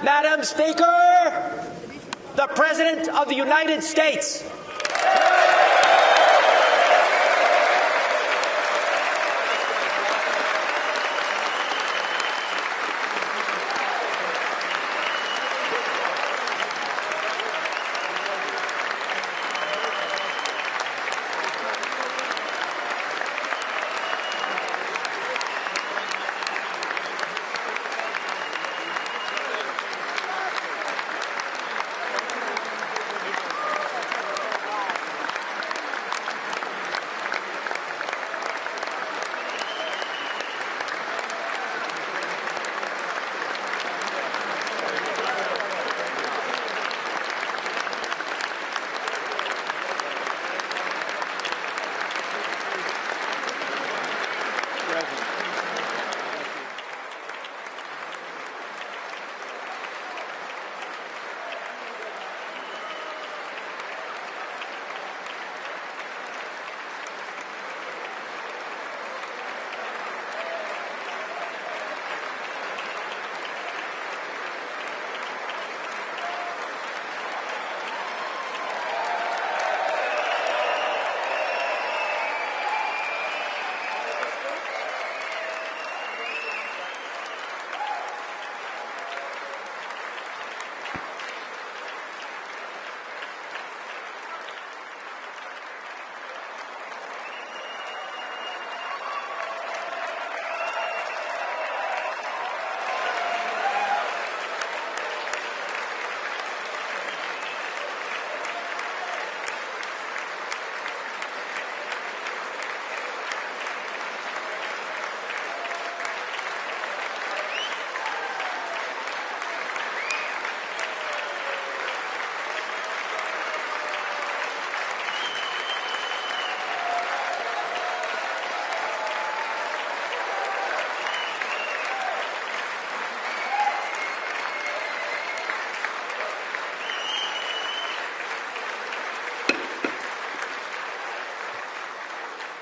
Madam Speaker, the President of the United States.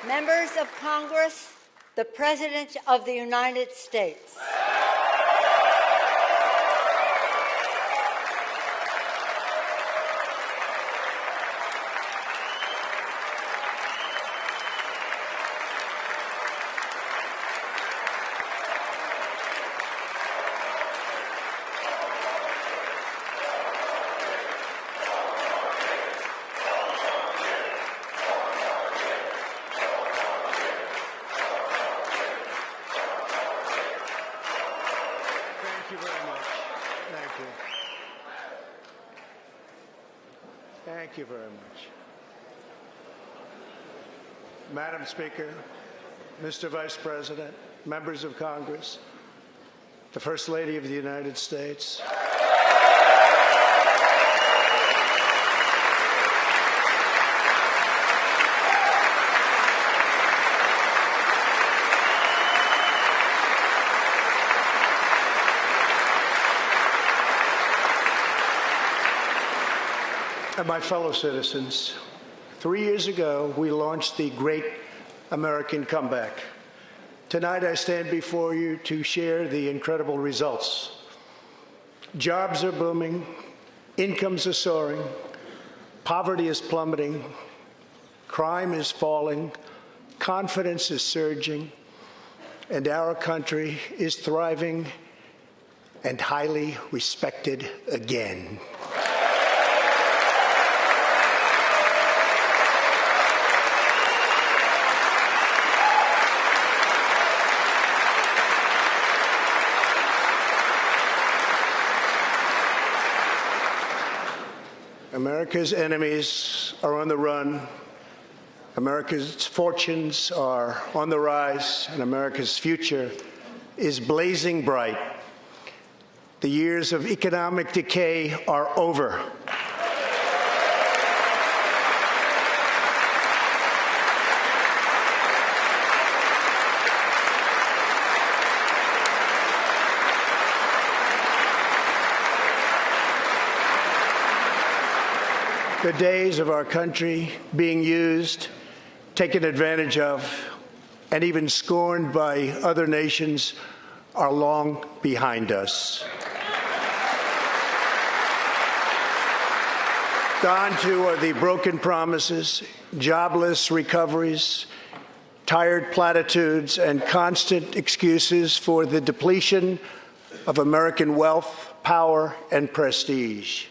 Members of Congress, the President of the United States. Thank you very much. Madam Speaker, Mr. Vice President, members of Congress, the First Lady of the United States. And my fellow citizens, 3 years ago, we launched the Great American Comeback. Tonight, I stand before you to share the incredible results. Jobs are booming, incomes are soaring, poverty is plummeting, crime is falling, confidence is surging, and our country is thriving and highly respected again. America's enemies are on the run. America's fortunes are on the rise, and America's future is blazing bright. The years of economic decay are over. The days of our country being used, taken advantage of, and even scorned by other nations are long behind us. Gone too are the broken promises, jobless recoveries, tired platitudes, and constant excuses for the depletion of American wealth, power, and prestige.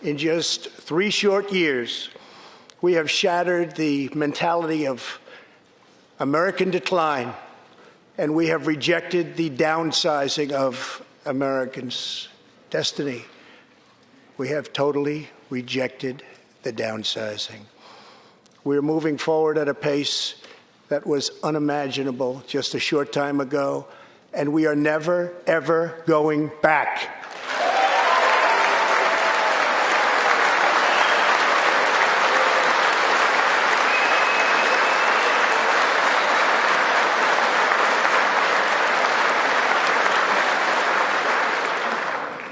In just 3 short years, we have shattered the mentality of American decline, and we have rejected the downsizing of Americans' destiny. We have totally rejected the downsizing. We're moving forward at a pace that was unimaginable just a short time ago, and we are never, ever going back.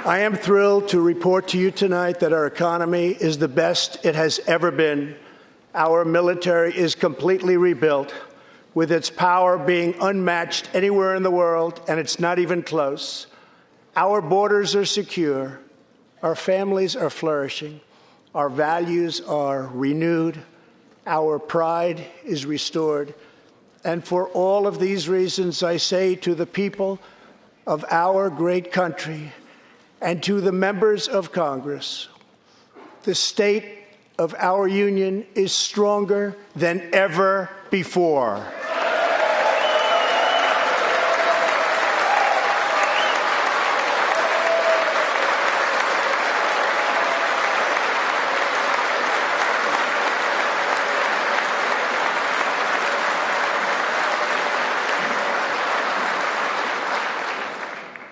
I am thrilled to report to you tonight that our economy is the best it has ever been. Our military is completely rebuilt, with its power being unmatched anywhere in the world, and it's not even close. Our borders are secure. Our families are flourishing. Our values are renewed. Our pride is restored. And for all of these reasons, I say to the people of our great country, and to the members of Congress, the state of our union is stronger than ever before.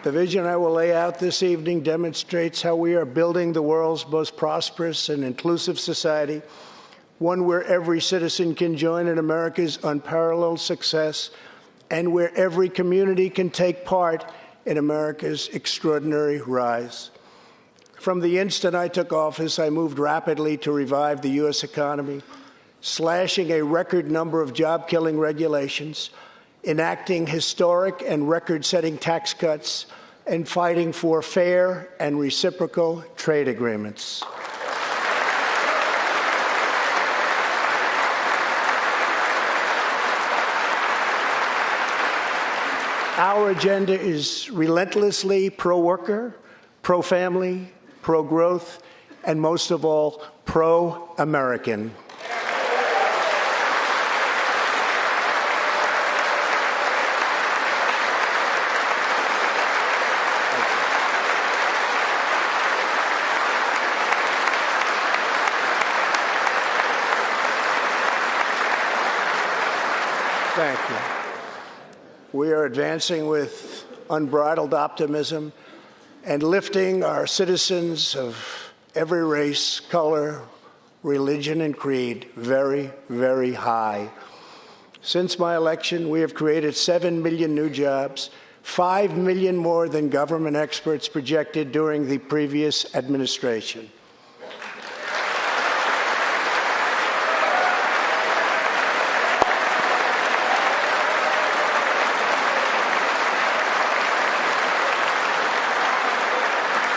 The vision I will lay out this evening demonstrates how we are building the world's most prosperous and inclusive society, one where every citizen can join in America's unparalleled success, and where every community can take part in America's extraordinary rise. From the instant I took office, I moved rapidly to revive the U.S. economy, slashing a record number of job-killing regulations, enacting historic and record-setting tax cuts, and fighting for fair and reciprocal trade agreements. Our agenda is relentlessly pro-worker, pro-family, pro-growth, and most of all, pro-American. Thank you. We are advancing with unbridled optimism and lifting our citizens of every race, color, religion, and creed very, very high. Since my election, we have created 7 million new jobs, 5 million more than government experts projected during the previous administration.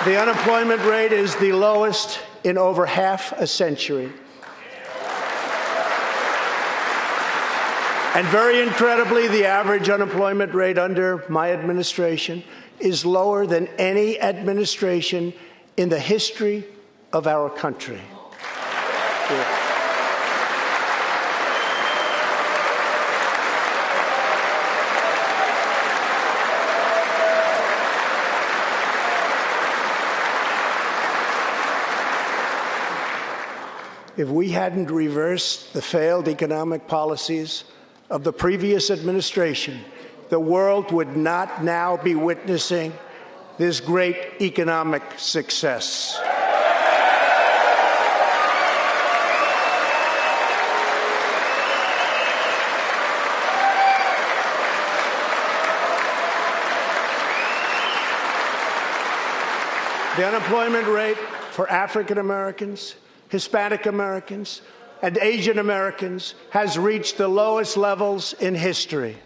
The unemployment rate is the lowest in over half a century. And very incredibly, the average unemployment rate under my administration is lower than any administration in the history of our country. Yeah. If we hadn't reversed the failed economic policies of the previous administration, the world would not now be witnessing this great economic success. The unemployment rate for African Americans, Hispanic Americans, and Asian Americans has reached the lowest levels in history.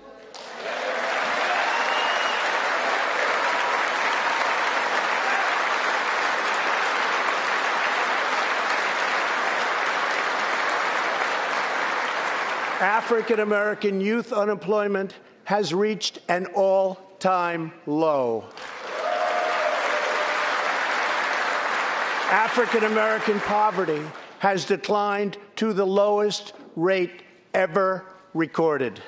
African American youth unemployment has reached an all-time low. African American poverty has declined to the lowest rate ever recorded.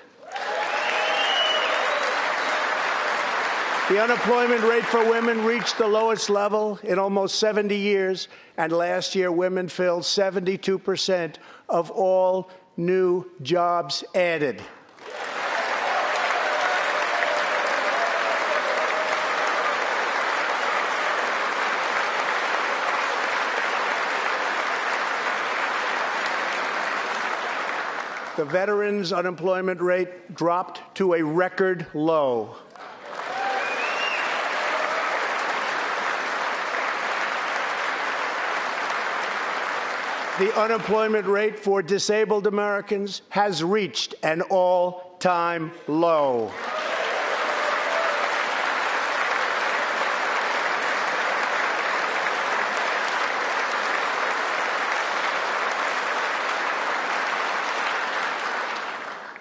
The unemployment rate for women reached the lowest level in almost 70 years, and last year women filled 72% of all new jobs added. The veterans' unemployment rate dropped to a record low. The unemployment rate for disabled Americans has reached an all-time low.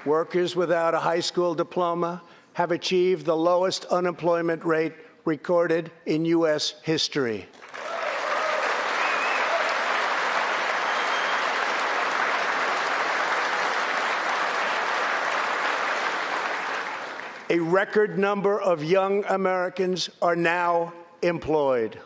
Workers without a high school diploma have achieved the lowest unemployment rate recorded in U.S. history. A record number of young Americans are now employed.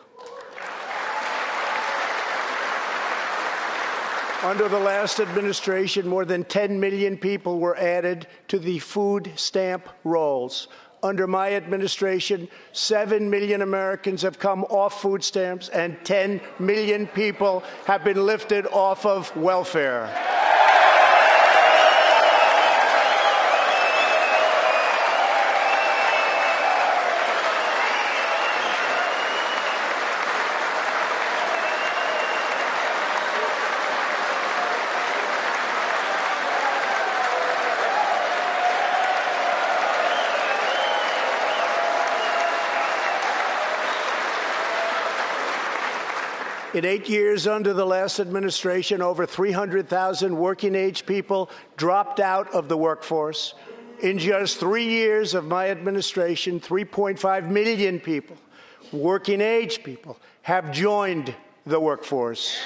Under the last administration, more than 10 million people were added to the food stamp rolls. Under my administration, 7 million Americans have come off food stamps, and 10 million people have been lifted off of welfare. In 8 years under the last administration, over 300,000 working-age people dropped out of the workforce. In just 3 years of my administration, 3.5 million people, working-age people, have joined the workforce.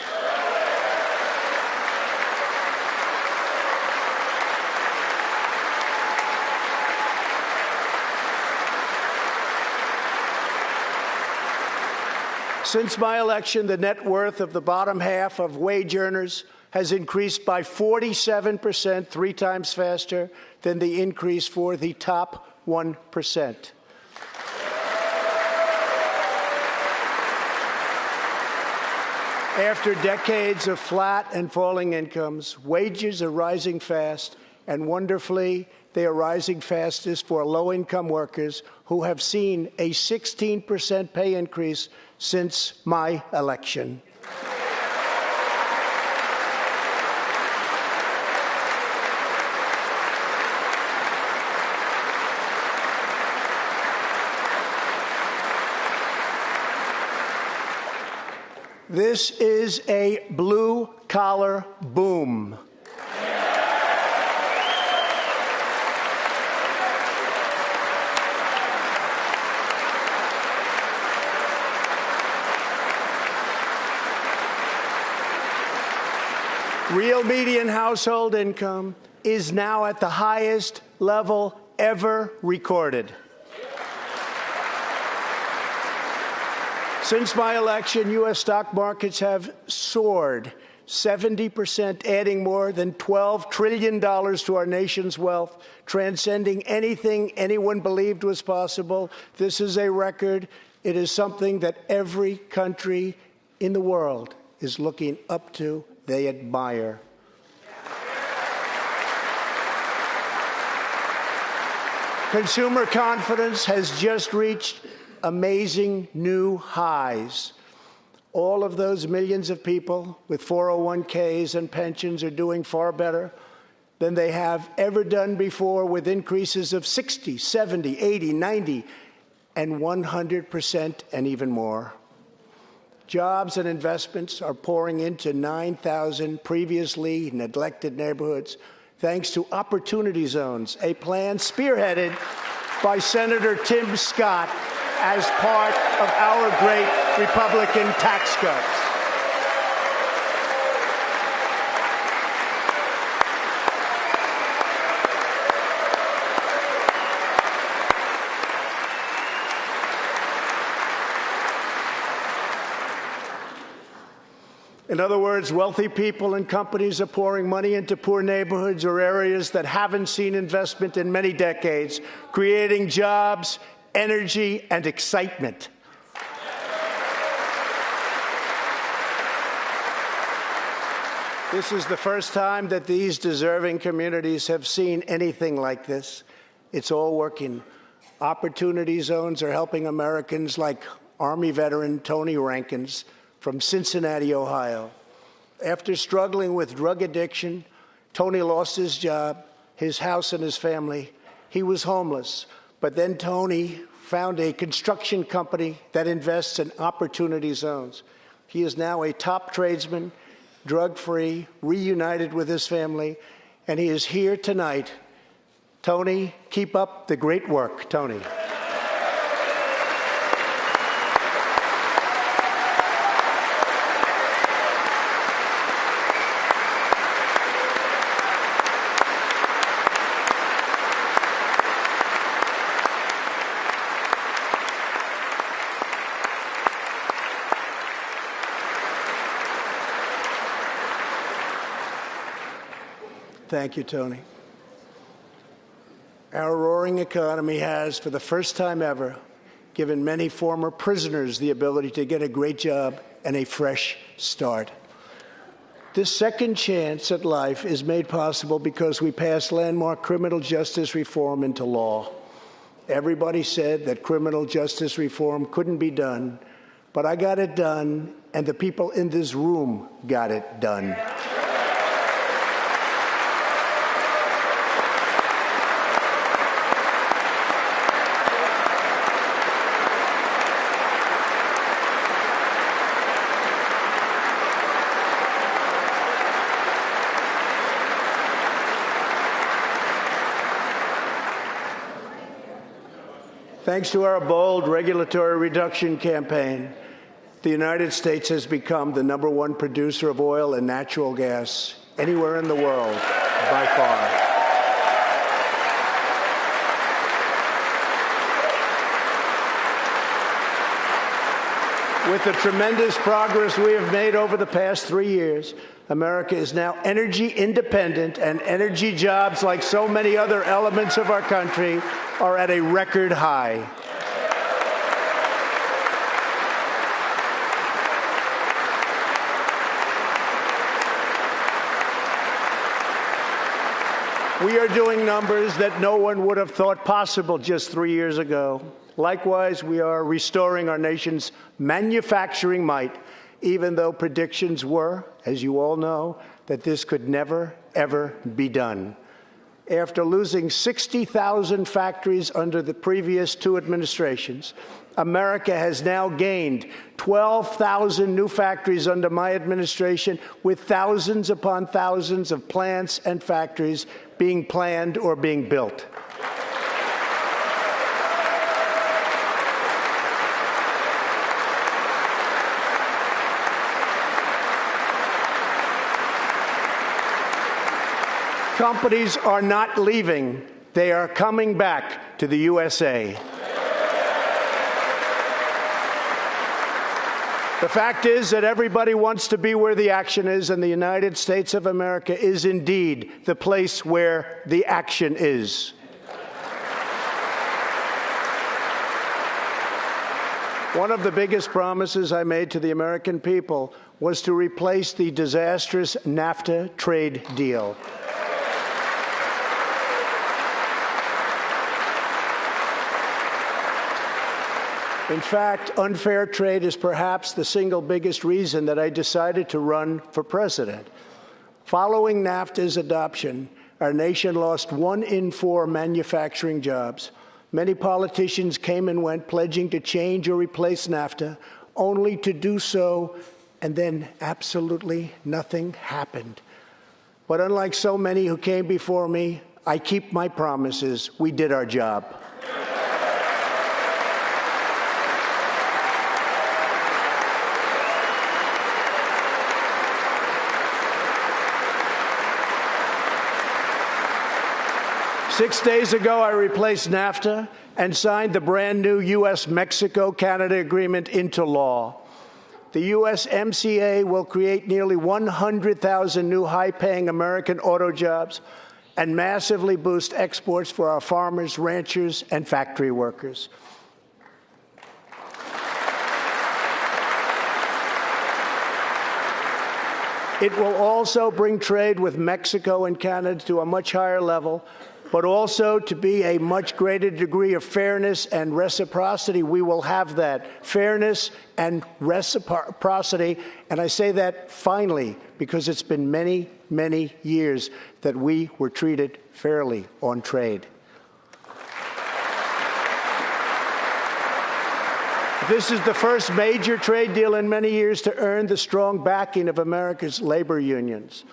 Since my election, the net worth of the bottom half of wage earners has increased by 47%, 3 times faster than the increase for the top 1%. After decades of flat and falling incomes, wages are rising fast, and wonderfully, they are rising fastest for low-income workers who have seen a 16% pay increase since my election. This is a blue-collar boom. Real median household income is now at the highest level ever recorded. Since my election, U.S. stock markets have soared 70%, adding more than $12 trillion to our nation's wealth, transcending anything anyone believed was possible. This is a record. It is something that every country in the world is looking up to. They admire. Consumer confidence has just reached amazing new highs. All of those millions of people with 401ks and pensions are doing far better than they have ever done before, with increases of 60, 70, 80, 90, and 100% and even more. Jobs and investments are pouring into 9,000 previously neglected neighborhoods. thanks to Opportunity Zones, a plan spearheaded by Senator Tim Scott as part of our great Republican tax cuts. In other words, wealthy people and companies are pouring money into poor neighborhoods or areas that haven't seen investment in many decades, creating jobs, energy, and excitement. This is the first time that these deserving communities have seen anything like this. It's all working. Opportunity Zones are helping Americans like Army veteran Tony Rankins from Cincinnati, Ohio. After struggling with drug addiction, Tony lost his job, his house, and his family. He was homeless. But then Tony found a construction company that invests in Opportunity Zones. He is now a top tradesman, drug-free, reunited with his family, and he is here tonight. Tony, keep up the great work, Tony. Thank you, Tony. Our roaring economy has, for the first time ever, given many former prisoners the ability to get a great job and a fresh start. This second chance at life is made possible because we passed landmark criminal justice reform into law. Everybody said that criminal justice reform couldn't be done, but I got it done, and the people in this room got it done. Thanks to our bold regulatory reduction campaign, the United States has become the #1 producer of oil and natural gas anywhere in the world by far. With the tremendous progress we have made over the past 3 years, America is now energy independent, and energy jobs, like so many other elements of our country, are at a record high. We are doing numbers that no one would have thought possible just 3 years ago. Likewise, we are restoring our nation's manufacturing might, even though predictions were, as you all know, that this could never, ever be done. After losing 60,000 factories under the previous 2 administrations, America has now gained 12,000 new factories under my administration, with thousands upon thousands of plants and factories being planned or being built. Companies are not leaving. They are coming back to the USA. The fact is that everybody wants to be where the action is, and the United States of America is indeed the place where the action is. One of the biggest promises I made to the American people was to replace the disastrous NAFTA trade deal. In fact, unfair trade is perhaps the single biggest reason that I decided to run for president. Following NAFTA's adoption, our nation lost 1 in 4 manufacturing jobs. Many politicians came and went, pledging to change or replace NAFTA, only to do so, and then absolutely nothing happened. But unlike so many who came before me, I keep my promises. We did our job. Six days ago, I replaced NAFTA and signed the brand new U.S.-Mexico-Canada agreement into law. The USMCA will create nearly 100,000 new high-paying American auto jobs and massively boost exports for our farmers, ranchers, and factory workers. It will also bring trade with Mexico and Canada to a much higher level, but also to be a much greater degree of fairness and reciprocity. We will have that fairness and reciprocity, and I say that finally because it's been many, many years that we were treated fairly on trade. This is the first major trade deal in many years to earn the strong backing of America's labor unions.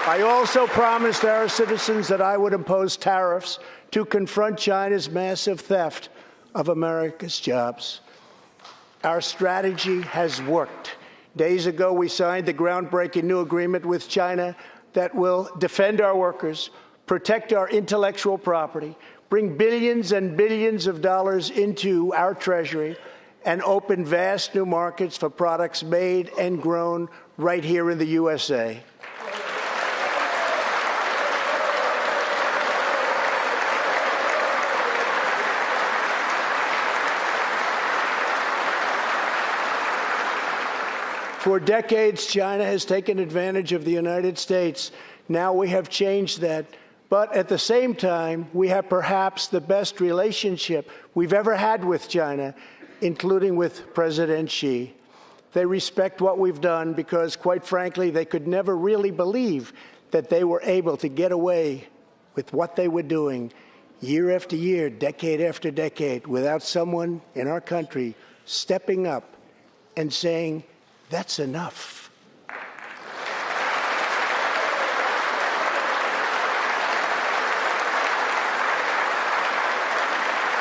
I also promised our citizens that I would impose tariffs to confront China's massive theft of America's jobs. Our strategy has worked. Days ago, we signed the groundbreaking new agreement with China that will defend our workers, protect our intellectual property, bring billions and billions of dollars into our treasury, and open vast new markets for products made and grown right here in the USA. For decades, China has taken advantage of the United States. Now we have changed that. But at the same time, we have perhaps the best relationship we've ever had with China, including with President Xi. They respect what we've done because, quite frankly, they could never really believe that they were able to get away with what they were doing year after year, decade after decade, without someone in our country stepping up and saying, "That's enough."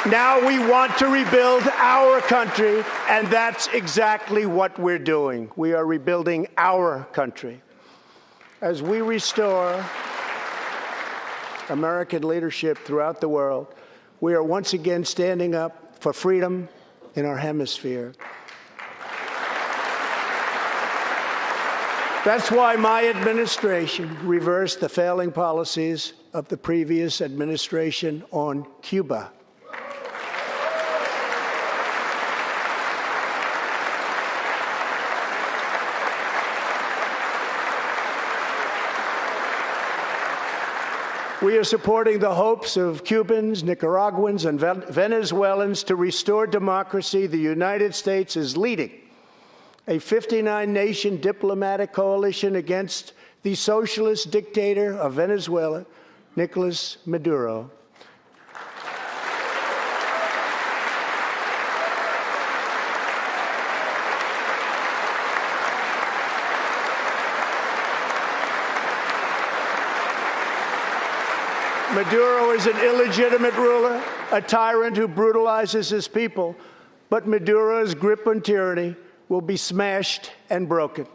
Now we want to rebuild our country, and that's exactly what we're doing. We are rebuilding our country. As we restore American leadership throughout the world, we are once again standing up for freedom in our hemisphere. That's why my administration reversed the failing policies of the previous administration on Cuba. We are supporting the hopes of Cubans, Nicaraguans, and Venezuelans to restore democracy. The United States is leading a 59-nation diplomatic coalition against the socialist dictator of Venezuela, Nicolas Maduro. Maduro is an illegitimate ruler, a tyrant who brutalizes his people, but Maduro's grip on tyranny will be smashed and broken.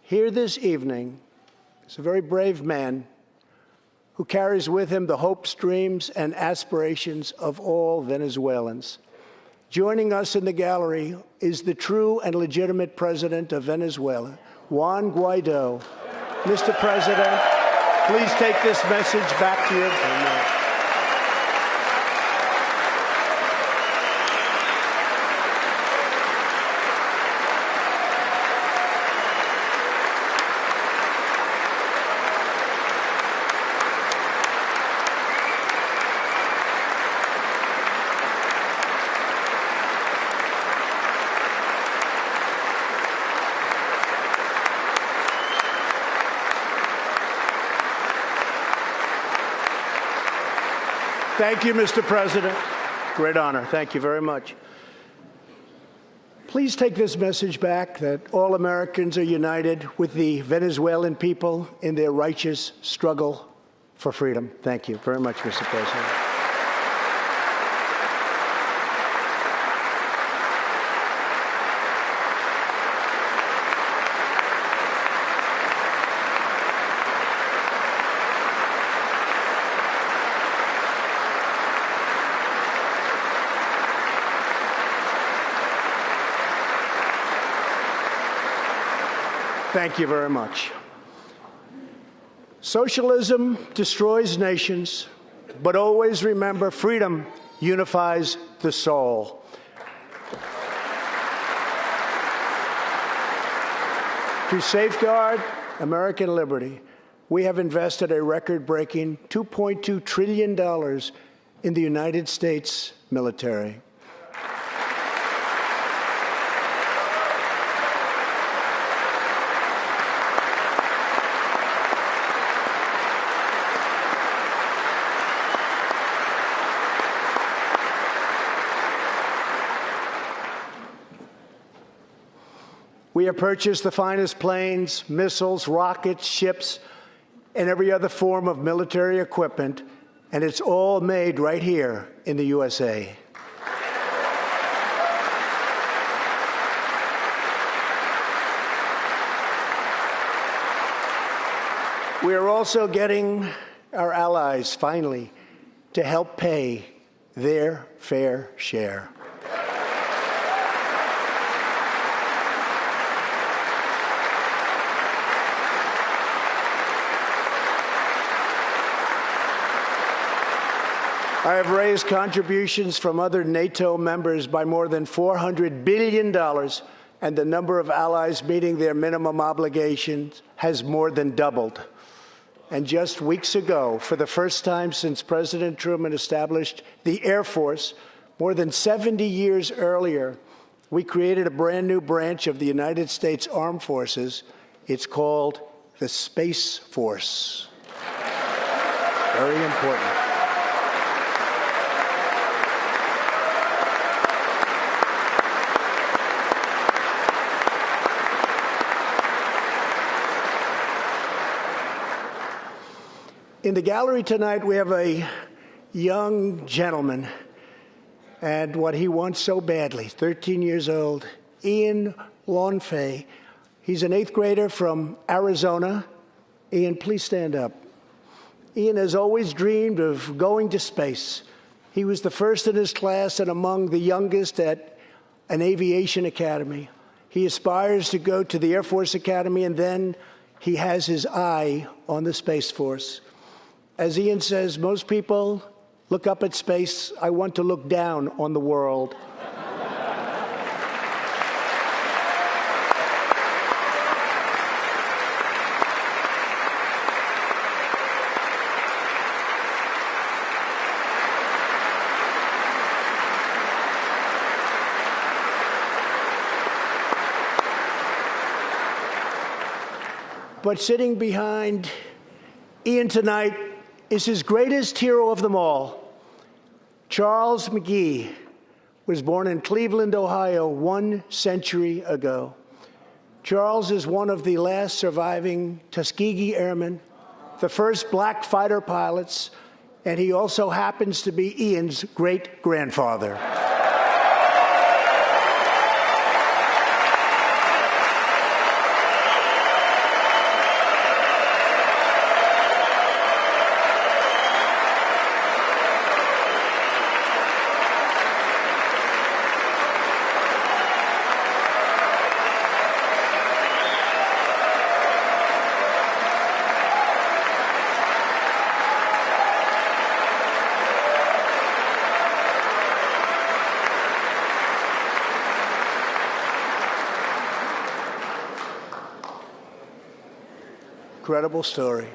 Here this evening is a very brave man who carries with him the hopes, dreams, and aspirations of all Venezuelans. Joining us in the gallery is the true and legitimate president of Venezuela, Juan Guido. Mr. President, please take this message back to your family. Thank you, Mr. President. Great honor. Thank you very much. Please take this message back that all Americans are united with the Venezuelan people in their righteous struggle for freedom. Thank you very much, Mr. President. Thank you very much. Socialism destroys nations, but always remember freedom unifies the soul. To safeguard American liberty, we have invested a record-breaking $2.2 trillion in the United States military. We have purchased the finest planes, missiles, rockets, ships, and every other form of military equipment, and it's all made right here in the USA. We are also getting our allies, finally, to help pay their fair share. I have raised contributions from other NATO members by more than $400 billion, and the number of allies meeting their minimum obligations has more than doubled. And just weeks ago, for the first time since President Truman established the Air Force, more than 70 years earlier, we created a brand new branch of the United States Armed Forces. It's called the Space Force. Very important. In the gallery tonight, we have a young gentleman, and what he wants so badly, 13 years old, Ian Lawnfay. He's an 8th grader from Arizona. Ian, please stand up. Ian has always dreamed of going to space. He was the first in his class and among the youngest at an aviation academy. He aspires to go to the Air Force Academy, and then he has his eye on the Space Force. As Ian says, most people look up at space. I want to look down on the world. But sitting behind Ian tonight is his greatest hero of them all. Charles Magee was born in Cleveland, Ohio, 1 century ago. Charles is one of the last surviving Tuskegee Airmen, the first black fighter pilots, and he also happens to be Ian's great-grandfather. Incredible story.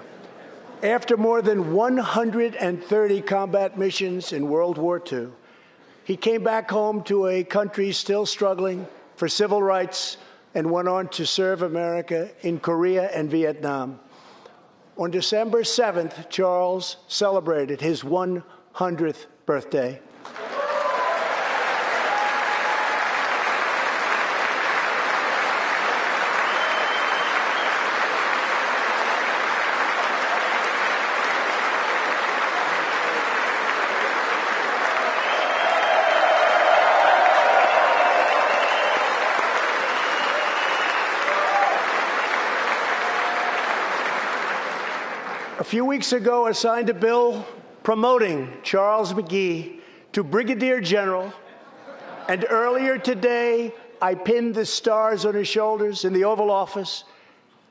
After more than 130 combat missions in World War II, he came back home to a country still struggling for civil rights and went on to serve America in Korea and Vietnam. On December 7th, Charles celebrated his 100th birthday. few weeks ago, I signed a bill promoting Charles Magee to Brigadier General, and earlier today, I pinned the stars on his shoulders in the Oval Office.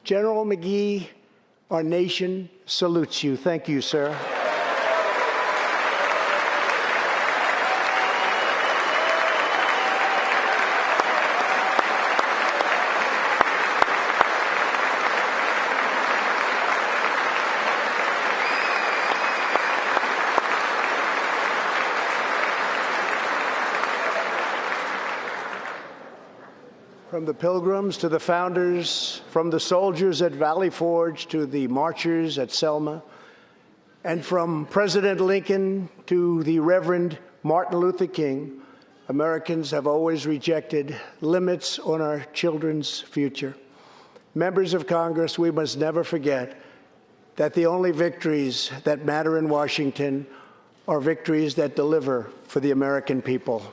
General Magee, our nation salutes you. Thank you, sir. From the Pilgrims to the founders, from the soldiers at Valley Forge to the marchers at Selma, and from President Lincoln to the Reverend Martin Luther King, Americans have always rejected limits on our children's future. Members of Congress, we must never forget that the only victories that matter in Washington are victories that deliver for the American people.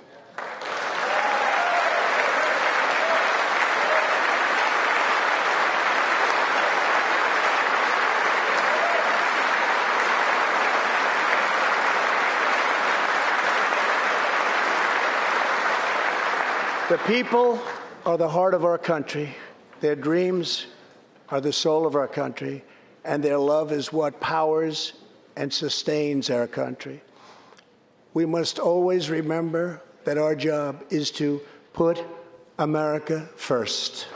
The people are the heart of our country. Their dreams are the soul of our country, and their love is what powers and sustains our country. We must always remember that our job is to put America first.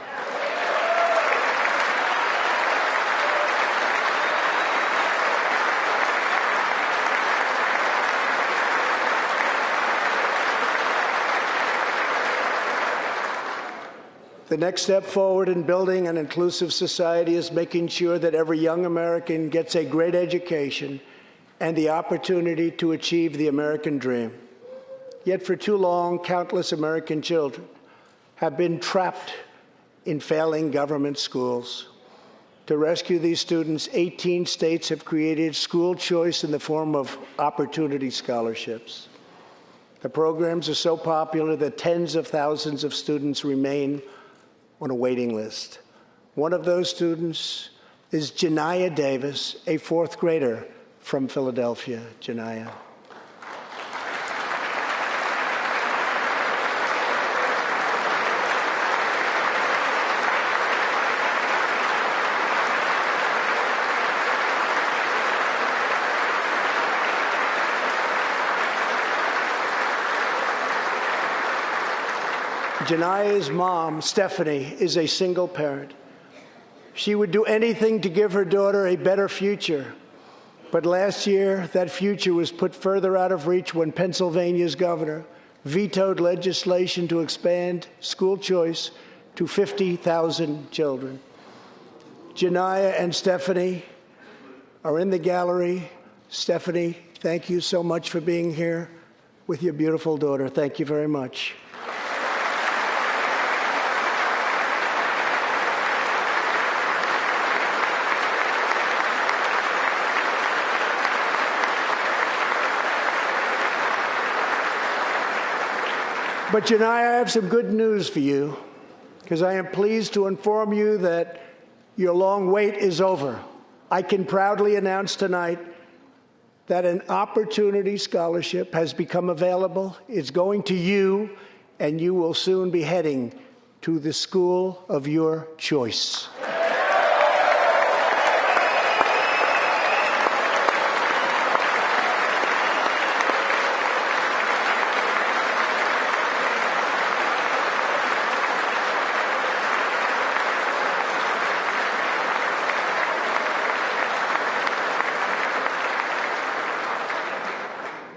The next step forward in building an inclusive society is making sure that every young American gets a great education and the opportunity to achieve the American dream. Yet for too long, countless American children have been trapped in failing government schools. To rescue these students, 18 states have created school choice in the form of opportunity scholarships. The programs are so popular that tens of thousands of students remain on a waiting list. One of those students is Jenaya Davis, a fourth grader from Philadelphia. Jenaya. Jenaya's mom, Stephanie, is a single parent. She would do anything to give her daughter a better future. But last year, that future was put further out of reach when Pennsylvania's governor vetoed legislation to expand school choice to 50,000 children. Jenaya and Stephanie are in the gallery. Stephanie, thank you so much for being here with your beautiful daughter. Thank you very much. But Jenaya, I have some good news for you, because I am pleased to inform you that your long wait is over. I can proudly announce tonight that an opportunity scholarship has become available. It's going to you, and you will soon be heading to the school of your choice.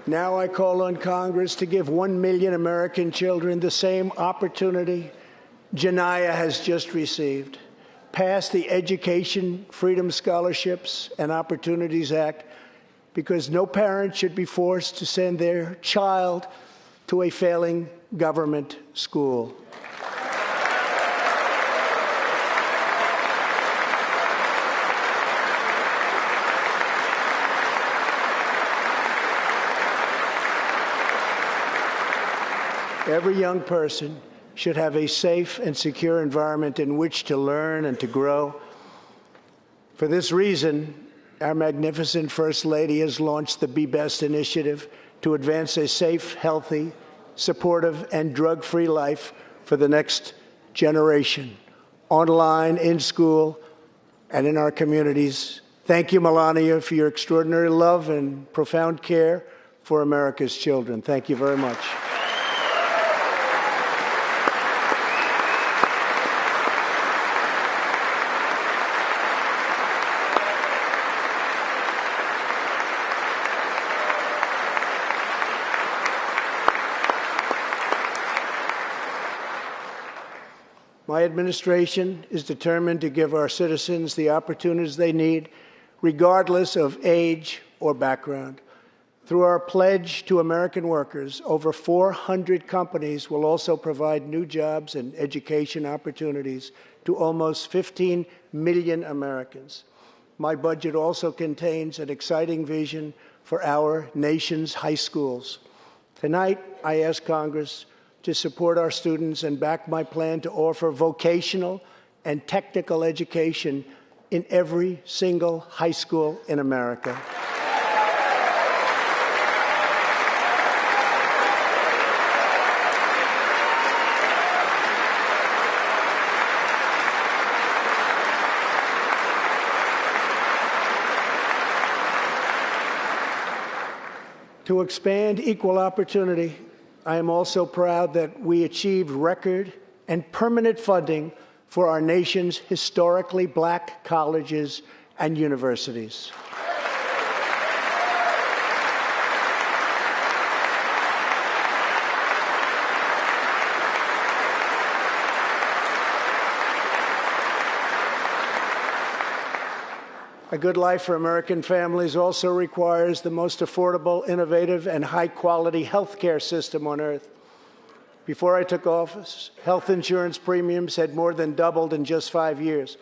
Now I call on Congress to give 1 million American children the same opportunity Jenaya has just received. Pass the Education Freedom Scholarships and Opportunities Act, because no parent should be forced to send their child to a failing government school. Every young person should have a safe and secure environment in which to learn and to grow. For this reason, Our magnificent First Lady has launched the Be Best initiative to advance a safe, healthy, supportive, and drug-free life for the next generation, online, in school, and in our communities. Thank you, Melania, for your extraordinary love and profound care for America's children. Thank you very much. My administration is determined to give our citizens the opportunities they need, regardless of age or background. Through our pledge to American workers, over 400 companies will also provide new jobs and education opportunities to almost 15 million Americans. My budget also contains an exciting vision for our nation's high schools. Tonight, I ask Congress to support our students and back my plan to offer vocational and technical education in every single high school in America. To expand equal opportunity, I am also proud that we achieved record and permanent funding for our nation's historically black colleges and universities. A good life for American families also requires the most affordable, innovative, and high-quality health care system on earth. Before I took office, health insurance premiums had more than doubled in just 5 years.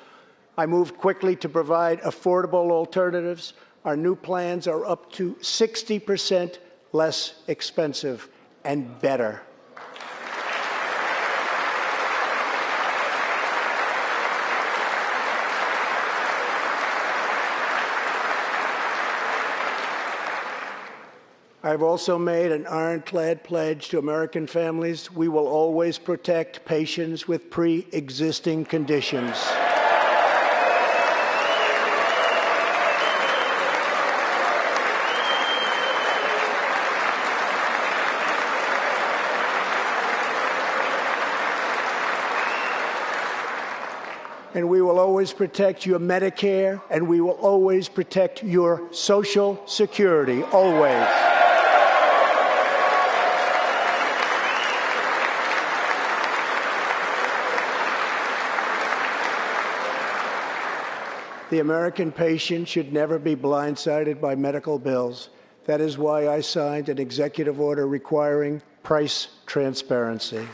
I moved quickly to provide affordable alternatives. Our new plans are up to 60% less expensive and better. I've also made an ironclad pledge to American families. We will always protect patients with pre-existing conditions. And we will always protect your Medicare, and we will always protect your Social Security, always. The American patient should never be blindsided by medical bills. That is why I signed an executive order requiring price transparency.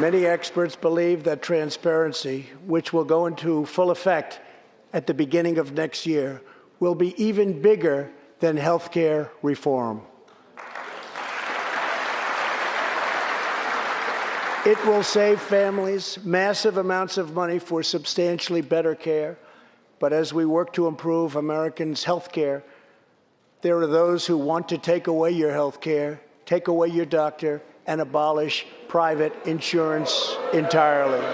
Many experts believe that transparency, which will go into full effect at the beginning of next year, will be even bigger than health care reform. It will save families massive amounts of money for substantially better care. But as we work to improve Americans' health care, there are those who want to take away your health care, take away your doctor, and abolish private insurance entirely.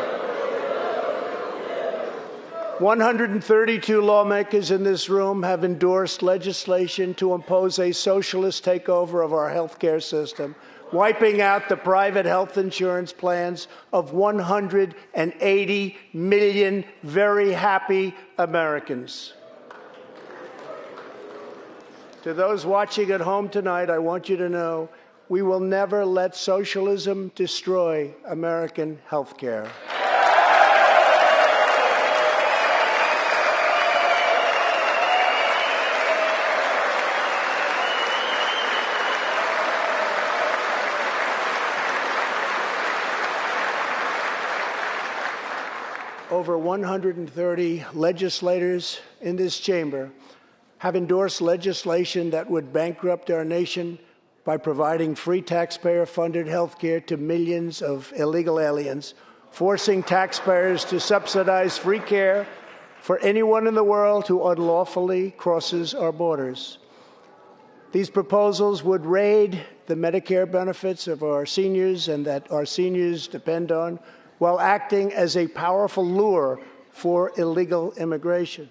132 lawmakers in this room have endorsed legislation to impose a socialist takeover of our health care system, wiping out the private health insurance plans of 180 million very happy Americans. To those watching at home tonight, I want you to know we will never let socialism destroy American health care. Over 130 legislators in this chamber have endorsed legislation that would bankrupt our nation by providing free taxpayer-funded health care to millions of illegal aliens, forcing taxpayers to subsidize free care for anyone in the world who unlawfully crosses our borders. These proposals would raid the Medicare benefits of our seniors and that our seniors depend on, while acting as a powerful lure for illegal immigration.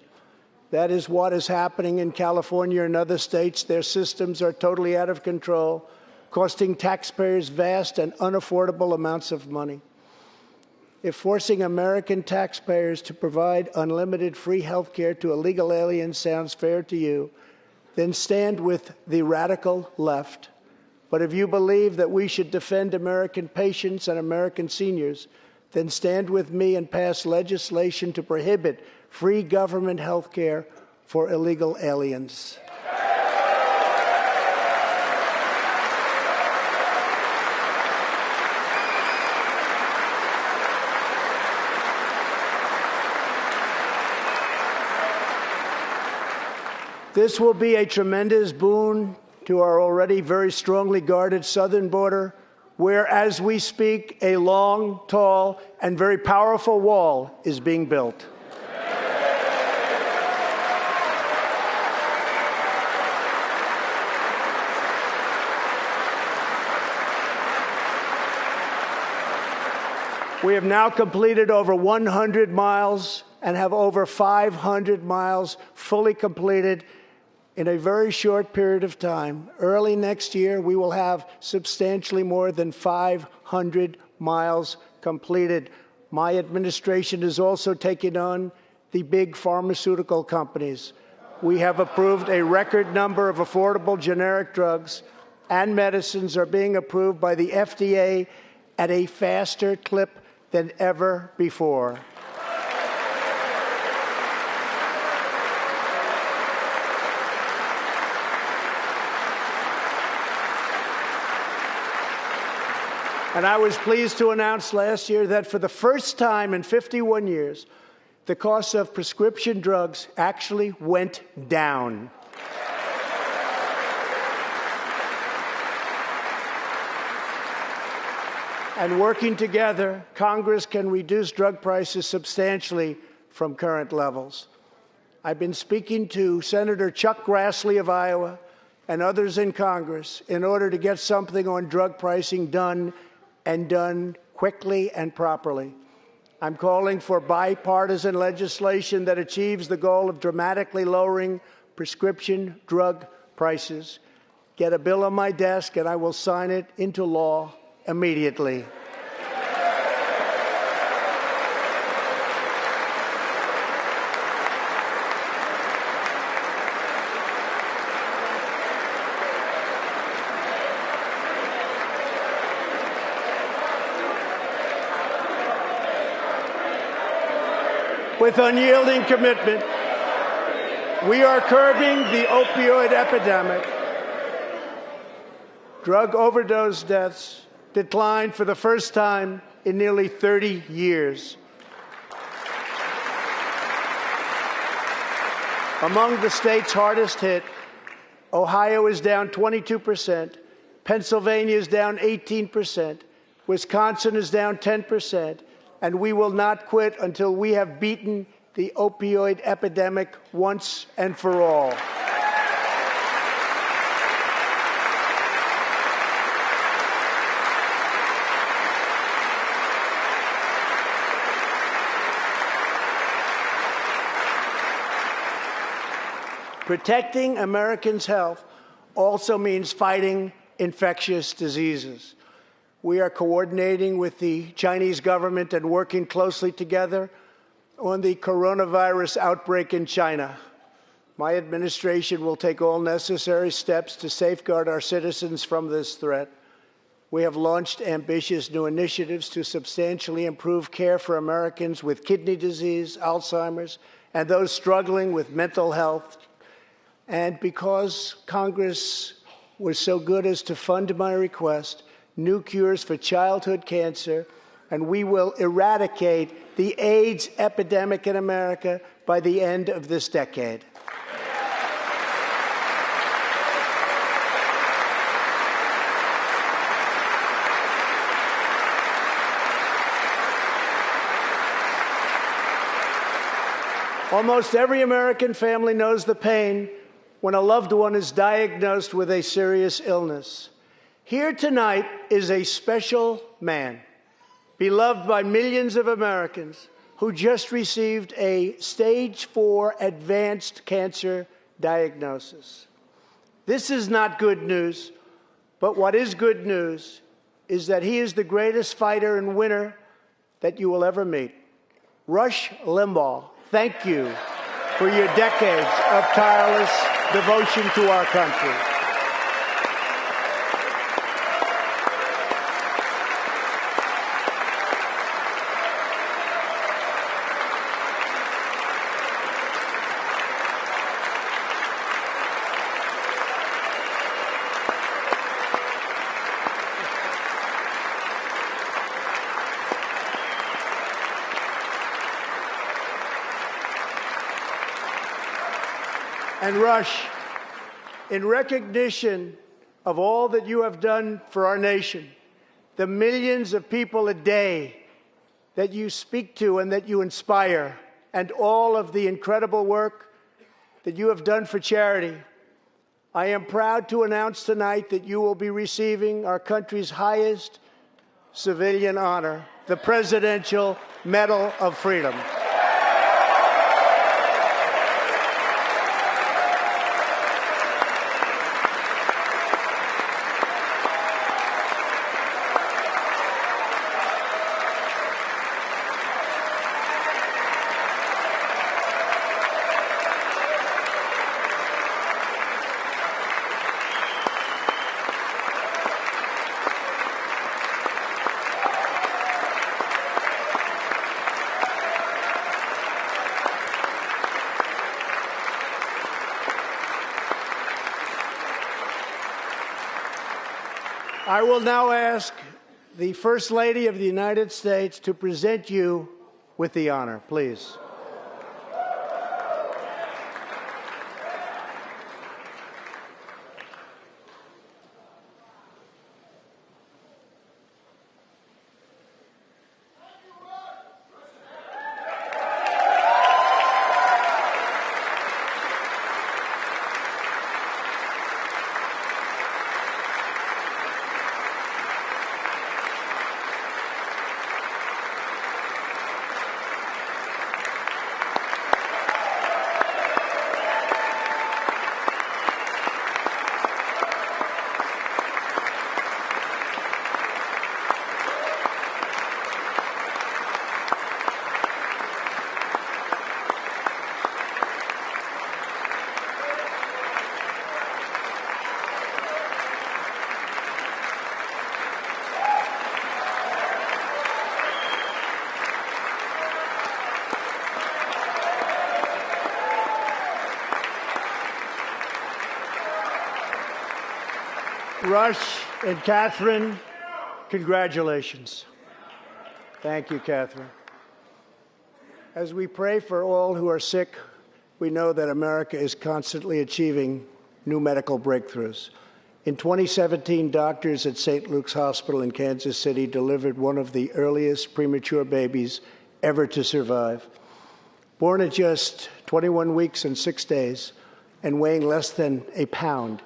That is what is happening in California and other states. Their systems are totally out of control, costing taxpayers vast and unaffordable amounts of money. If forcing American taxpayers to provide unlimited free health care to illegal aliens sounds fair to you, then stand with the radical left. But if you believe that we should defend American patients and American seniors, then stand with me and pass legislation to prohibit free government health care for illegal aliens. This will be a tremendous boon to our already very strongly guarded southern border, where, as we speak, a long, tall, and very powerful wall is being built. We have now completed over 100 miles and have over 500 miles fully completed in a very short period of time. Early next year, we will have substantially more than 500 miles completed. My administration is also taking on the big pharmaceutical companies. We have approved a record number of affordable generic drugs, and medicines are being approved by the FDA at a faster clip than ever before. And I was pleased to announce last year that for the first time in 51 years, the cost of prescription drugs actually went down. And working together, Congress can reduce drug prices substantially from current levels. I've been speaking to Senator Chuck Grassley of Iowa and others in Congress in order to get something on drug pricing done, and done quickly and properly. I'm calling for bipartisan legislation that achieves the goal of dramatically lowering prescription drug prices. Get a bill on my desk, and I will sign it into law immediately. With unyielding commitment, we are curbing the opioid epidemic. Drug overdose deaths declined for the first time in nearly 30 years. Among the states hardest hit, Ohio is down 22%, Pennsylvania is down 18%, Wisconsin is down 10%, and we will not quit until we have beaten the opioid epidemic once and for all. Protecting Americans' health also means fighting infectious diseases. We are coordinating with the Chinese government and working closely together on the coronavirus outbreak in China. My administration will take all necessary steps to safeguard our citizens from this threat. We have launched ambitious new initiatives to substantially improve care for Americans with kidney disease, Alzheimer's, and those struggling with mental health. And because Congress was so good as to fund my request, new cures for childhood cancer, and we will eradicate the AIDS epidemic in America by the end of this decade. Almost every American family knows the pain when a loved one is diagnosed with a serious illness. Here tonight is a special man, beloved by millions of Americans, who just received a stage 4 advanced cancer diagnosis. This is not good news, but what is good news is that he is the greatest fighter and winner that you will ever meet. Rush Limbaugh, thank you for your decades of tireless devotion to our country. And Rush, in recognition of all that you have done for our nation, the millions of people a day that you speak to and that you inspire, and all of the incredible work that you have done for charity, I am proud to announce tonight that you will be receiving our country's highest civilian honor, the Presidential Medal of Freedom. I will now ask the First Lady of the United States to present you with the honor, please. Rush and Catherine, congratulations. Thank you, Catherine. As we pray for all who are sick, we know that America is constantly achieving new medical breakthroughs. In 2017, doctors at St. Luke's Hospital in Kansas City delivered one of the earliest premature babies ever to survive. Born at just 21 weeks and 6 days and weighing less than a pound,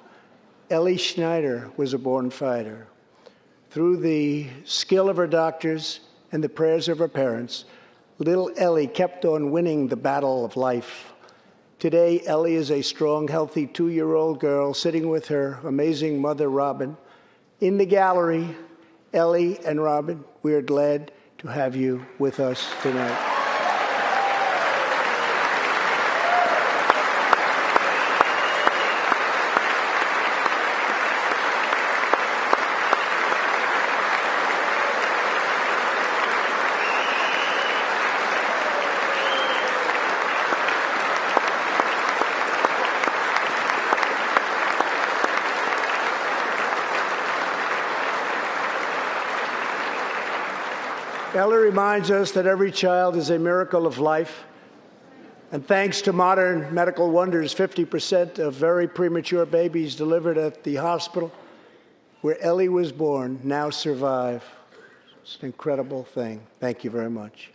Ellie Schneider was a born fighter. Through the skill of her doctors and the prayers of her parents, little Ellie kept on winning the battle of life. Today, Ellie is a strong, healthy 2-year-old girl sitting with her amazing mother, Robin. In the gallery, Ellie and Robin, we are glad to have you with us tonight. Ellie reminds us that every child is a miracle of life. And thanks to modern medical wonders, 50% of very premature babies delivered at the hospital where Ellie was born now survive. It's an incredible thing. Thank you very much.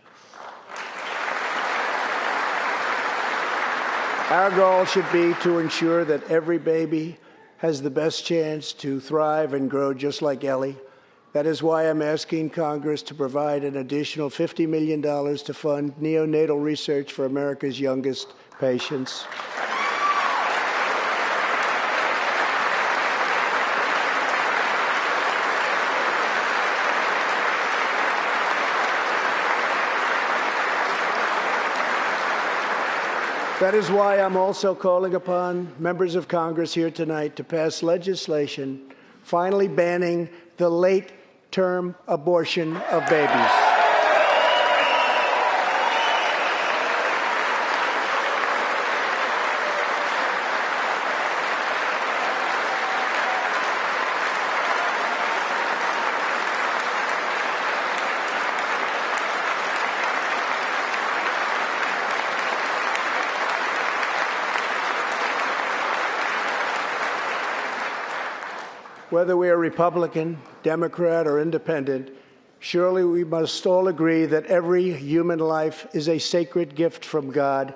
Our goal should be to ensure that every baby has the best chance to thrive and grow just like Ellie. That is why I'm asking Congress to provide an additional $50 million to fund neonatal research for America's youngest patients. That is why I'm also calling upon members of Congress here tonight to pass legislation finally banning the late-term abortion of babies. Whether we are Republican, Democrat, or Independent, surely we must all agree that every human life is a sacred gift from God.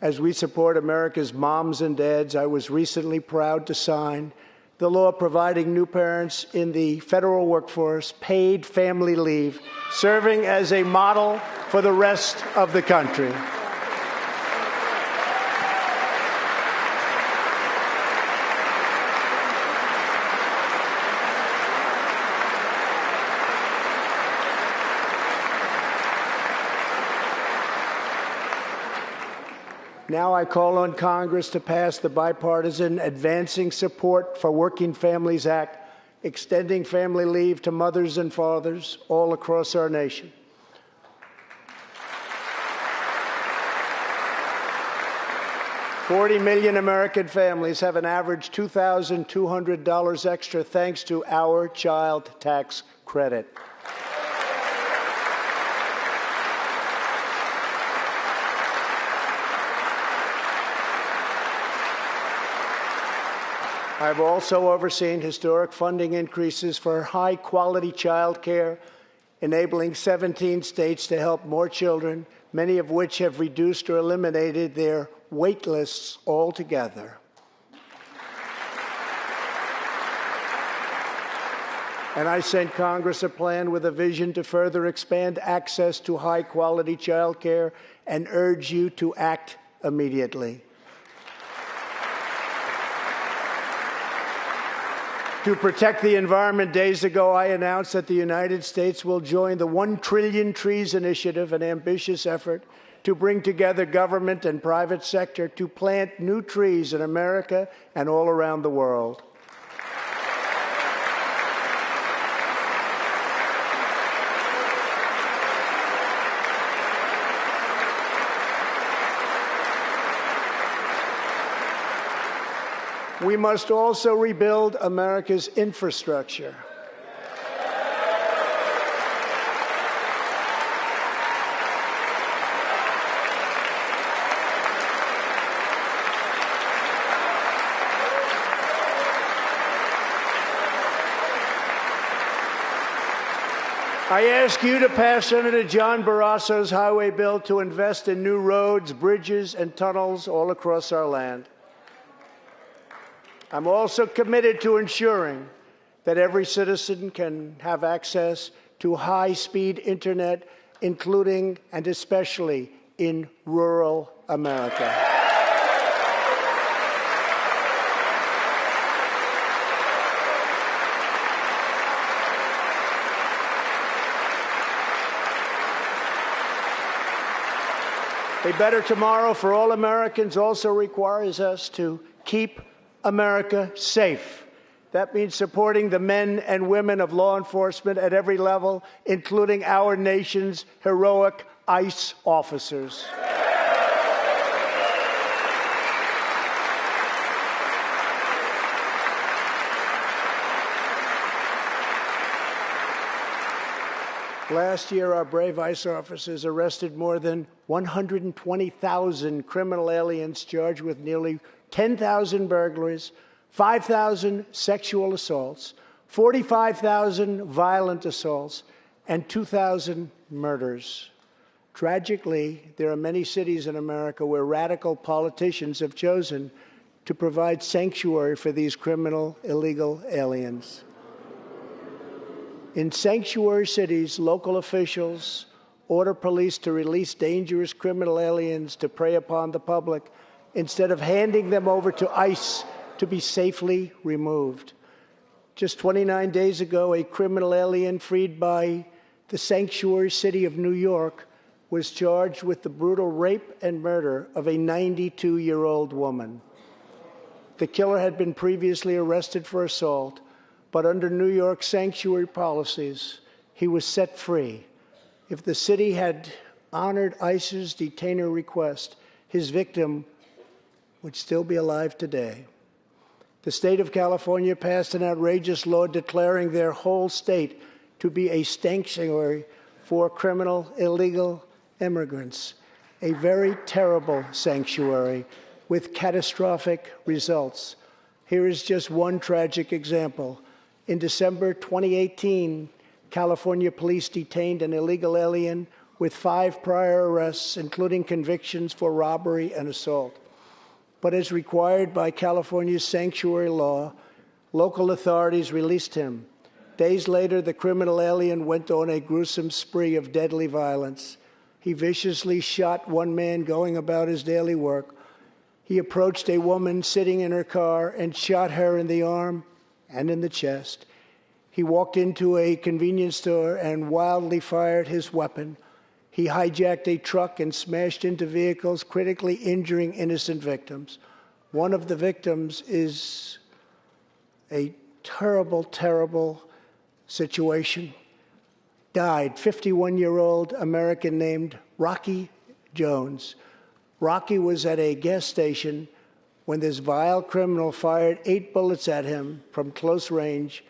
As we support America's moms and dads, I was recently proud to sign the law providing new parents in the federal workforce paid family leave, serving as a model for the rest of the country. Now I call on Congress to pass the Bipartisan Advancing Support for Working Families Act, extending family leave to mothers and fathers all across our nation. $40 million American families have an average $2,200 extra thanks to our child tax credit. I've also overseen historic funding increases for high-quality child care, enabling 17 states to help more children, many of which have reduced or eliminated their wait lists altogether. And I sent Congress a plan with a vision to further expand access to high-quality child care and urge you to act immediately. To protect the environment, days ago, I announced that the United States will join the 1 Trillion Trees Initiative, an ambitious effort to bring together government and private sector to plant new trees in America and all around the world. We must also rebuild America's infrastructure. I ask you to pass Senator John Barrasso's highway bill to invest in new roads, bridges, and tunnels all across our land. I'm also committed to ensuring that every citizen can have access to high-speed internet, including and especially in rural America. A better tomorrow for all Americans also requires us to keep America safe. That means supporting the men and women of law enforcement at every level, including our nation's heroic ICE officers. Last year, our brave ICE officers arrested more than 120,000 criminal aliens charged with nearly 10,000 burglaries, 5,000 sexual assaults, 45,000 violent assaults, and 2,000 murders. Tragically, there are many cities in America where radical politicians have chosen to provide sanctuary for these criminal, illegal aliens. In sanctuary cities, local officials order police to release dangerous criminal aliens to prey upon the public instead of handing them over to ICE to be safely removed. Just 29 days ago, a criminal alien freed by the sanctuary city of New York was charged with the brutal rape and murder of a 92-year-old woman. The killer had been previously arrested for assault, but under New York sanctuary policies, he was set free. If the city had honored ICE's detainer request, his victim would still be alive today. The state of California passed an outrageous law declaring their whole state to be a sanctuary for criminal, illegal immigrants, a very terrible sanctuary with catastrophic results. Here is just one tragic example. In December 2018, California police detained an illegal alien with 5 prior arrests, including convictions for robbery and assault. But as required by California's sanctuary law, local authorities released him. Days later, the criminal alien went on a gruesome spree of deadly violence. He viciously shot one man going about his daily work. He approached a woman sitting in her car and shot her in the arm and in the chest. He walked into a convenience store and wildly fired his weapon. He hijacked a truck and smashed into vehicles, critically injuring innocent victims. One of the victims is a terrible, terrible situation. Died, 51-year-old American named Rocky Jones. Rocky was at a gas station when this vile criminal fired 8 bullets at him from close range,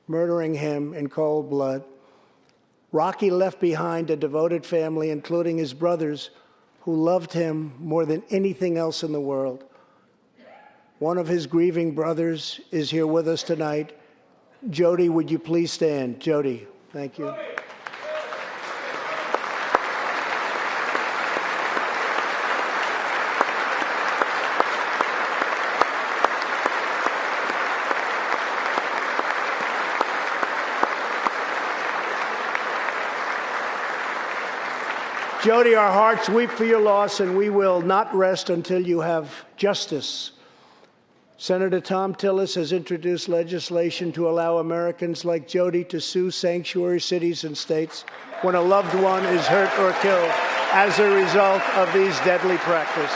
murdering him in cold blood. Rocky left behind a devoted family, including his brothers, who loved him more than anything else in the world. One of his grieving brothers is here with us tonight. Jody, would you please stand? Jody, thank you. Jody, our hearts weep for your loss, and we will not rest until you have justice. Senator Tom Tillis has introduced legislation to allow Americans like Jody to sue sanctuary cities and states when a loved one is hurt or killed as a result of these deadly practices.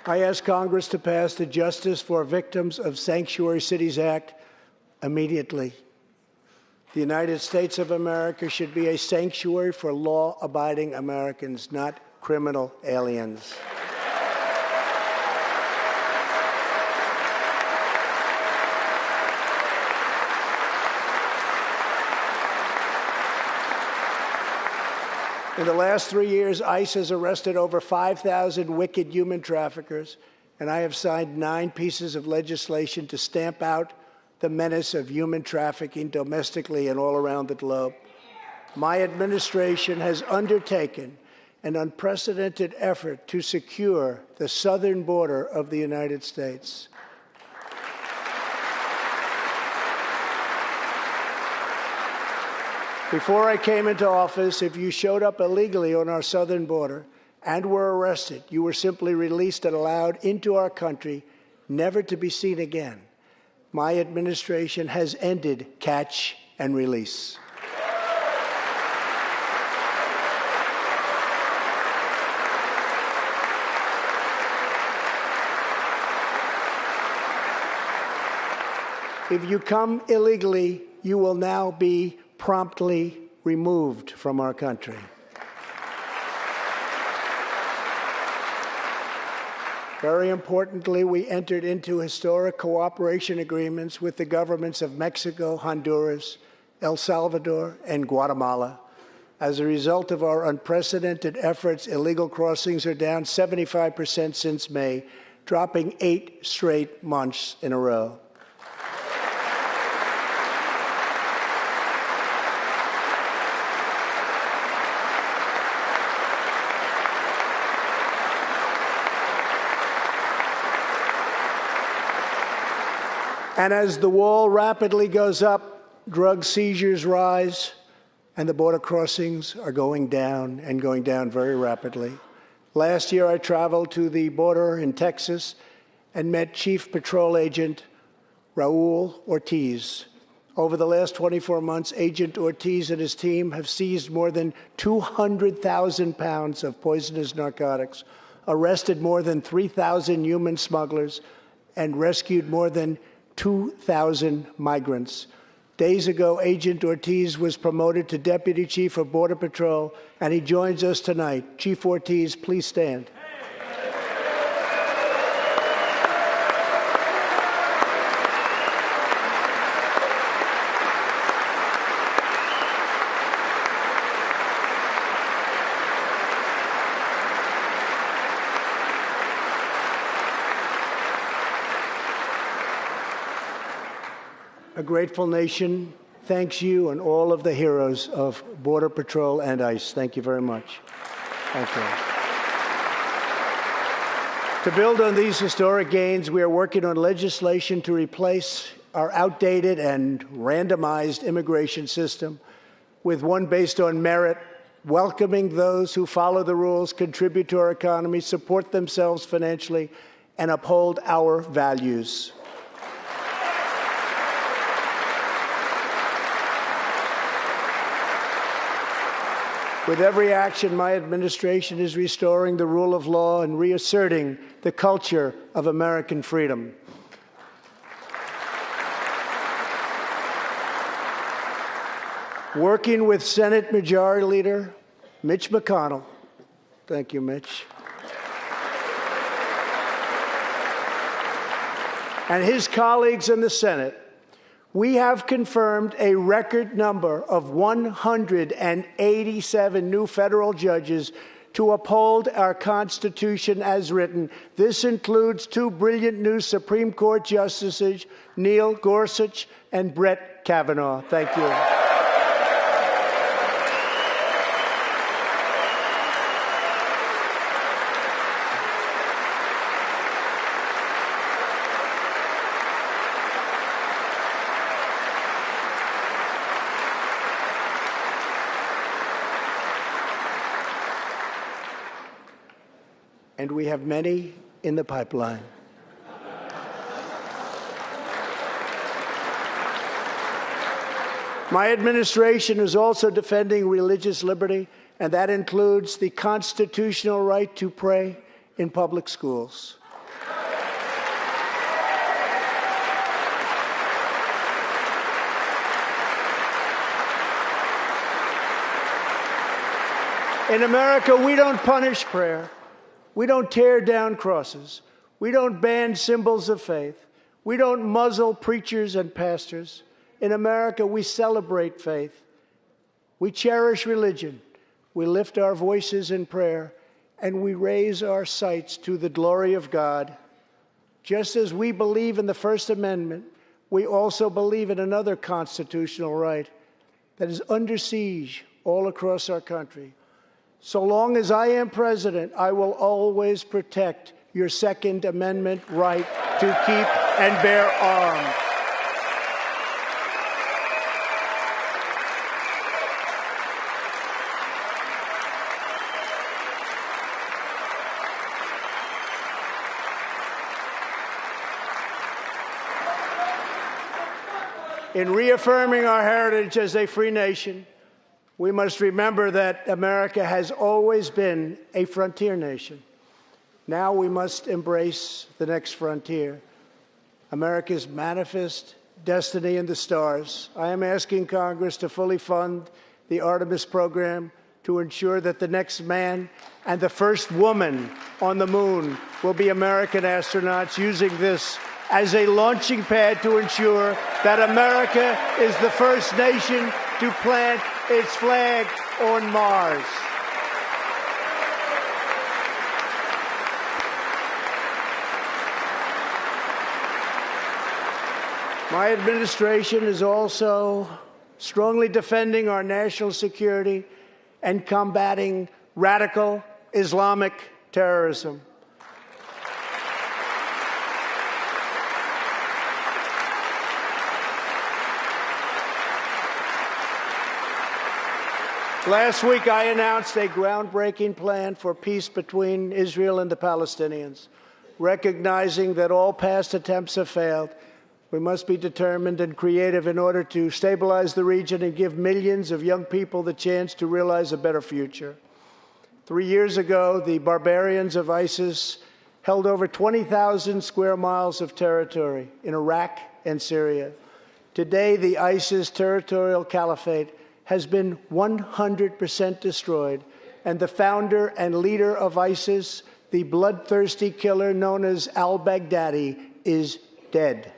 I ask Congress to pass the Justice for Victims of Sanctuary Cities Act immediately. The United States of America should be a sanctuary for law-abiding Americans, not criminal aliens. In the last 3 years, ICE has arrested over 5,000 wicked human traffickers, and I have signed 9 pieces of legislation to stamp out the menace of human trafficking domestically and all around the globe. My administration has undertaken an unprecedented effort to secure the southern border of the United States. Before I came into office, if you showed up illegally on our southern border and were arrested, you were simply released and allowed into our country, never to be seen again. My administration has ended catch and release. If you come illegally, you will now be promptly removed from our country. Very importantly, we entered into historic cooperation agreements with the governments of Mexico, Honduras, El Salvador, and Guatemala. As a result of our unprecedented efforts, illegal crossings are down 75% since May. dropping 8 straight months in a row. And as the wall rapidly goes up, drug seizures rise, and the border crossings are going down and going down very rapidly. Last year, I traveled to the border in Texas and met Chief Patrol Agent Raul Ortiz. Over the last 24 months, Agent Ortiz and his team have seized more than 200,000 pounds of poisonous narcotics, arrested more than 3,000 human smugglers, and rescued more than 2,000 migrants. Days ago, Agent Ortiz was promoted to Deputy Chief of Border Patrol, and he joins us tonight. Chief Ortiz, please stand. A grateful nation thanks you and all of the heroes of Border Patrol and ICE. Thank you very much. Thank you. To build on these historic gains, we are working on legislation to replace our outdated and randomized immigration system with one based on merit, welcoming those who follow the rules, contribute to our economy, support themselves financially, and uphold our values. With every action, my administration is restoring the rule of law and reasserting the culture of American freedom. Working with Senate Majority Leader Mitch McConnell, thank you, Mitch, and his colleagues in the Senate, we have confirmed a record number of 187 new federal judges to uphold our Constitution as written. This includes 2 brilliant new Supreme Court justices, Neil Gorsuch and Brett Kavanaugh. Thank you. And we have many in the pipeline. My administration is also defending religious liberty, and that includes the constitutional right to pray in public schools. In America, we don't punish prayer. We don't tear down crosses. We don't ban symbols of faith. We don't muzzle preachers and pastors. In America, we celebrate faith. We cherish religion. We lift our voices in prayer, and we raise our sights to the glory of God. Just as we believe in the First Amendment, we also believe in another constitutional right that is under siege all across our country. So long as I am president, I will always protect your Second Amendment right to keep and bear arms. In reaffirming our heritage as a free nation, we must remember that America has always been a frontier nation. Now we must embrace the next frontier, America's manifest destiny in the stars. I am asking Congress to fully fund the Artemis program to ensure that the next man and the first woman on the moon will be American astronauts, using this as a launching pad to ensure that America is the first nation to plant its flag on Mars. My administration is also strongly defending our national security and combating radical Islamic terrorism. Last week, I announced a groundbreaking plan for peace between Israel and the Palestinians. Recognizing that all past attempts have failed, we must be determined and creative in order to stabilize the region and give millions of young people the chance to realize a better future. 3 years ago, the barbarians of ISIS held over 20,000 square miles of territory in Iraq and Syria. Today, the ISIS territorial caliphate has been 100% destroyed, and the founder and leader of ISIS, the bloodthirsty killer known as al-Baghdadi, is dead.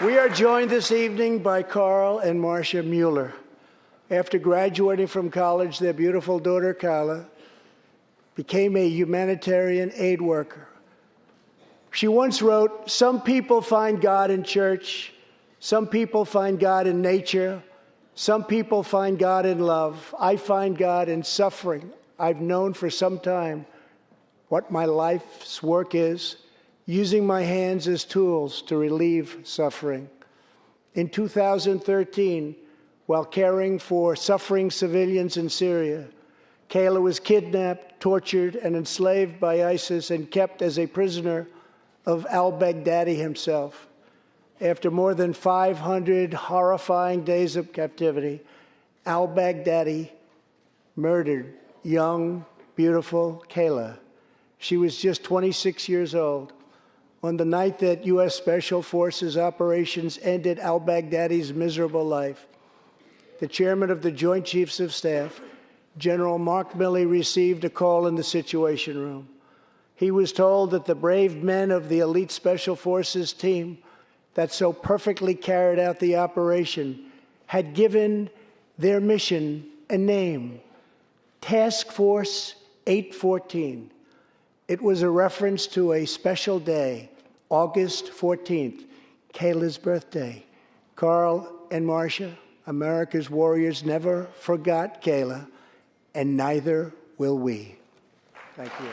We are joined this evening by Carl and Marcia Mueller. After graduating from college, their beautiful daughter, Carla, became a humanitarian aid worker. She once wrote, "Some people find God in church, some people find God in nature, some people find God in love. I find God in suffering. I've known for some time what my life's work is, using my hands as tools to relieve suffering." In 2013, while caring for suffering civilians in Syria, Kayla was kidnapped, tortured, and enslaved by ISIS and kept as a prisoner of al-Baghdadi himself. After more than 500 horrifying days of captivity, al-Baghdadi murdered young, beautiful Kayla. She was just 26 years old. On the night that U.S. Special Forces operations ended al-Baghdadi's miserable life, the chairman of the Joint Chiefs of Staff, General Mark Milley, received a call in the Situation Room. He was told that the brave men of the elite Special Forces team that so perfectly carried out the operation had given their mission a name, Task Force 814. It was a reference to a special day, August 14th, Kayla's birthday. Carl and Marcia, America's warriors, never forgot Kayla, and neither will we. Thank you.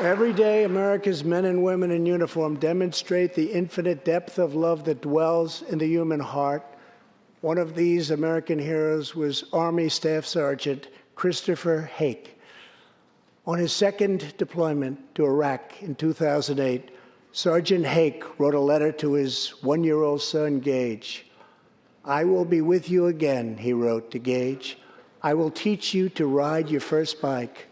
Every day, America's men and women in uniform demonstrate the infinite depth of love that dwells in the human heart. One of these American heroes was Army Staff Sergeant Christopher Hake. On his second deployment to Iraq in 2008, Sergeant Hake wrote a letter to his one-year-old son, Gage. "I will be with you again," he wrote to Gage. "I will teach you to ride your first bike,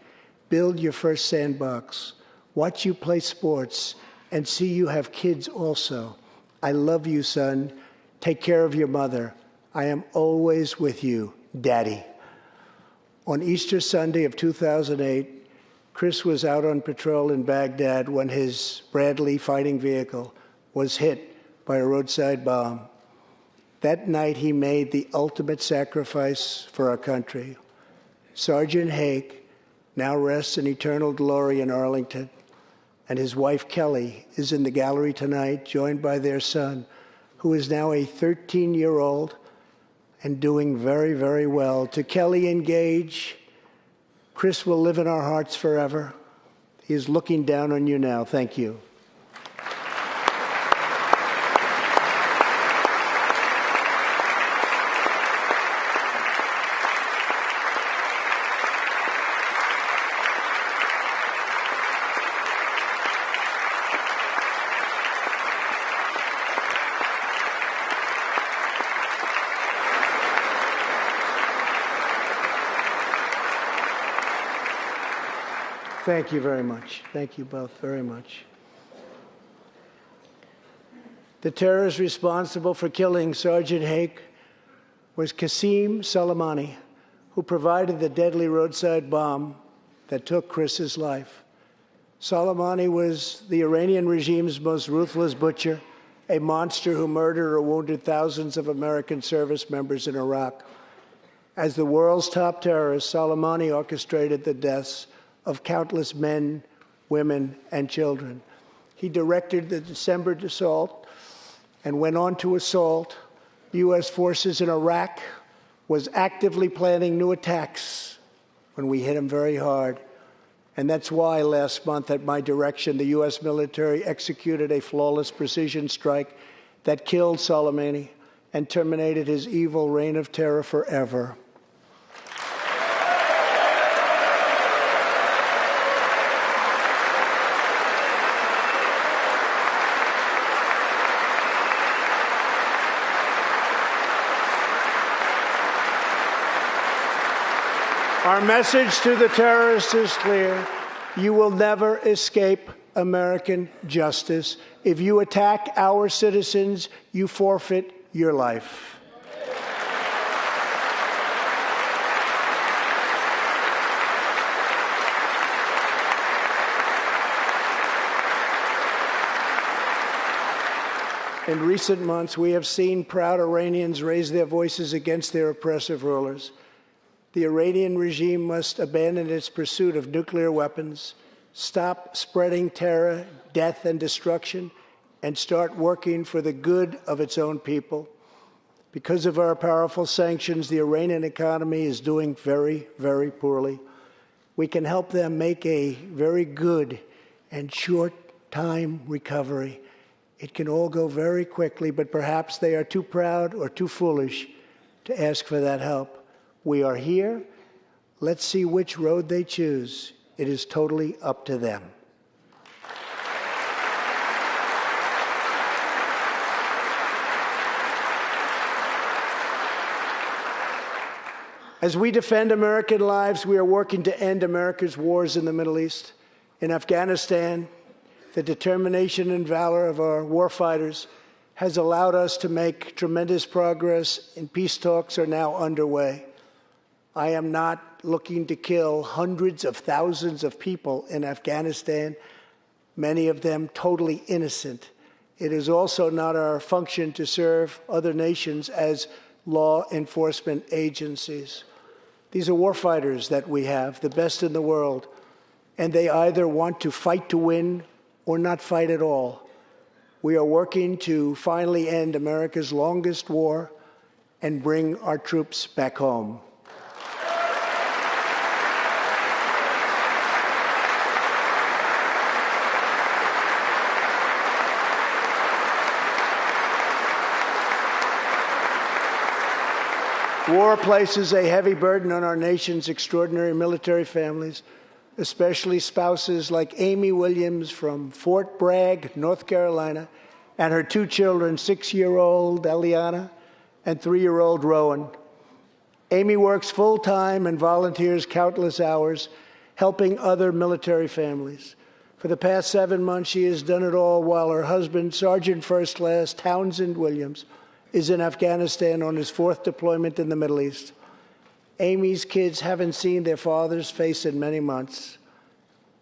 build your first sandbox, watch you play sports, and see you have kids also. I love you, son. Take care of your mother. I am always with you, Daddy." On Easter Sunday of 2008, Chris was out on patrol in Baghdad when his Bradley fighting vehicle was hit by a roadside bomb. That night, he made the ultimate sacrifice for our country. Sergeant Hake now rests in eternal glory in Arlington, and his wife, Kelly, is in the gallery tonight, joined by their son, who is now a 13-year-old and doing very, very well. To Kelly and Gage, Chris will live in our hearts forever. He is looking down on you now. Thank you. Thank you very much. Thank you both very much. The terrorist responsible for killing Sergeant Hake was Qasem Soleimani, who provided the deadly roadside bomb that took Chris's life. Soleimani was the Iranian regime's most ruthless butcher, a monster who murdered or wounded thousands of American service members in Iraq. As the world's top terrorist, Soleimani orchestrated the deaths of countless men, women, and children. He directed the December assault and went on to assault U.S. forces in Iraq, was actively planning new attacks when we hit him very hard. And that's why last month, at my direction, the U.S. military executed a flawless precision strike that killed Soleimani and terminated his evil reign of terror forever. Our message to the terrorists is clear. You will never escape American justice. If you attack our citizens, you forfeit your life. In recent months, we have seen proud Iranians raise their voices against their oppressive rulers. The Iranian regime must abandon its pursuit of nuclear weapons, stop spreading terror, death, and destruction, and start working for the good of its own people. Because of our powerful sanctions, the Iranian economy is doing very, very poorly. We can help them make a very good and short-time recovery. It can all go very quickly, but perhaps they are too proud or too foolish to ask for that help. We are here. Let's see which road they choose. It is totally up to them. As we defend American lives, we are working to end America's wars in the Middle East. In Afghanistan, the determination and valor of our warfighters has allowed us to make tremendous progress, and peace talks are now underway. I am not looking to kill hundreds of thousands of people in Afghanistan, many of them totally innocent. It is also not our function to serve other nations as law enforcement agencies. These are warfighters that we have, the best in the world, and they either want to fight to win or not fight at all. We are working to finally end America's longest war and bring our troops back home. War places a heavy burden on our nation's extraordinary military families, especially spouses like Amy Williams from Fort Bragg, North Carolina, and her two children, 6-year-old Eliana and 3-year-old Rowan. Amy works full-time and volunteers countless hours, helping other military families. For the past 7 months, she has done it all while her husband, Sergeant First Class Townsend Williams, is in Afghanistan on his 4th deployment in the Middle East. Amy's kids haven't seen their father's face in many months.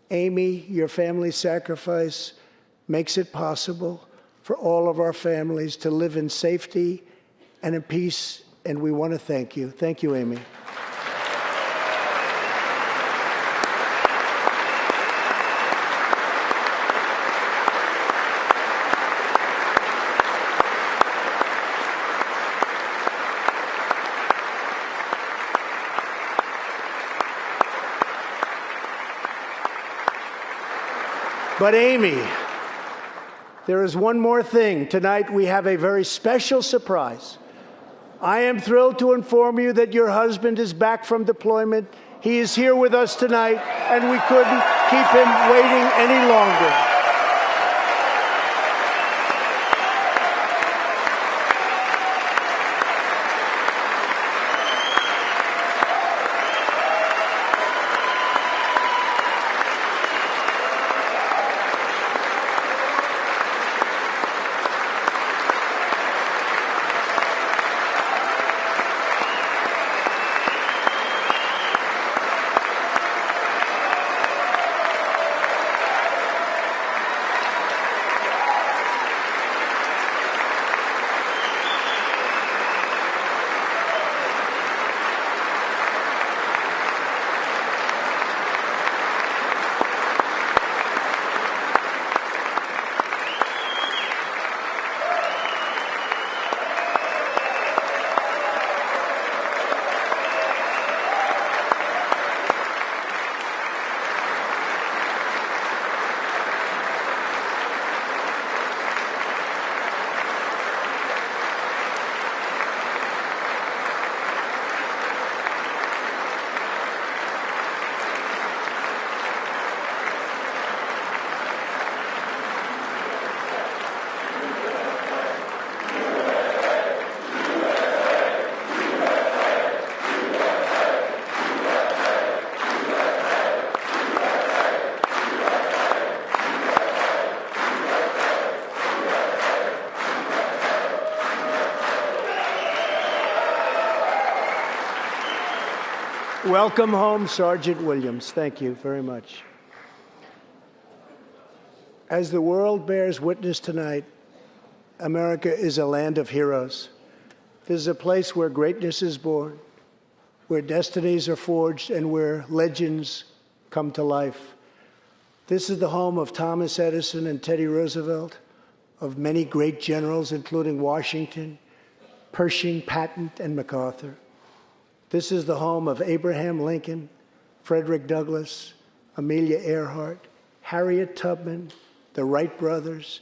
Amy, your family's sacrifice makes it possible for all of our families to live in safety and in peace, and we want to thank you. Thank you, Amy. But Amy, there is one more thing. Tonight we have a very special surprise. I am thrilled to inform you that your husband is back from deployment. He is here with us tonight, and we couldn't keep him waiting any longer. Welcome home, Sergeant Williams. Thank you very much. As the world bears witness tonight, America is a land of heroes. This is a place where greatness is born, where destinies are forged, and where legends come to life. This is the home of Thomas Edison and Teddy Roosevelt, of many great generals, including Washington, Pershing, Patton, and MacArthur. This is the home of Abraham Lincoln, Frederick Douglass, Amelia Earhart, Harriet Tubman, the Wright brothers,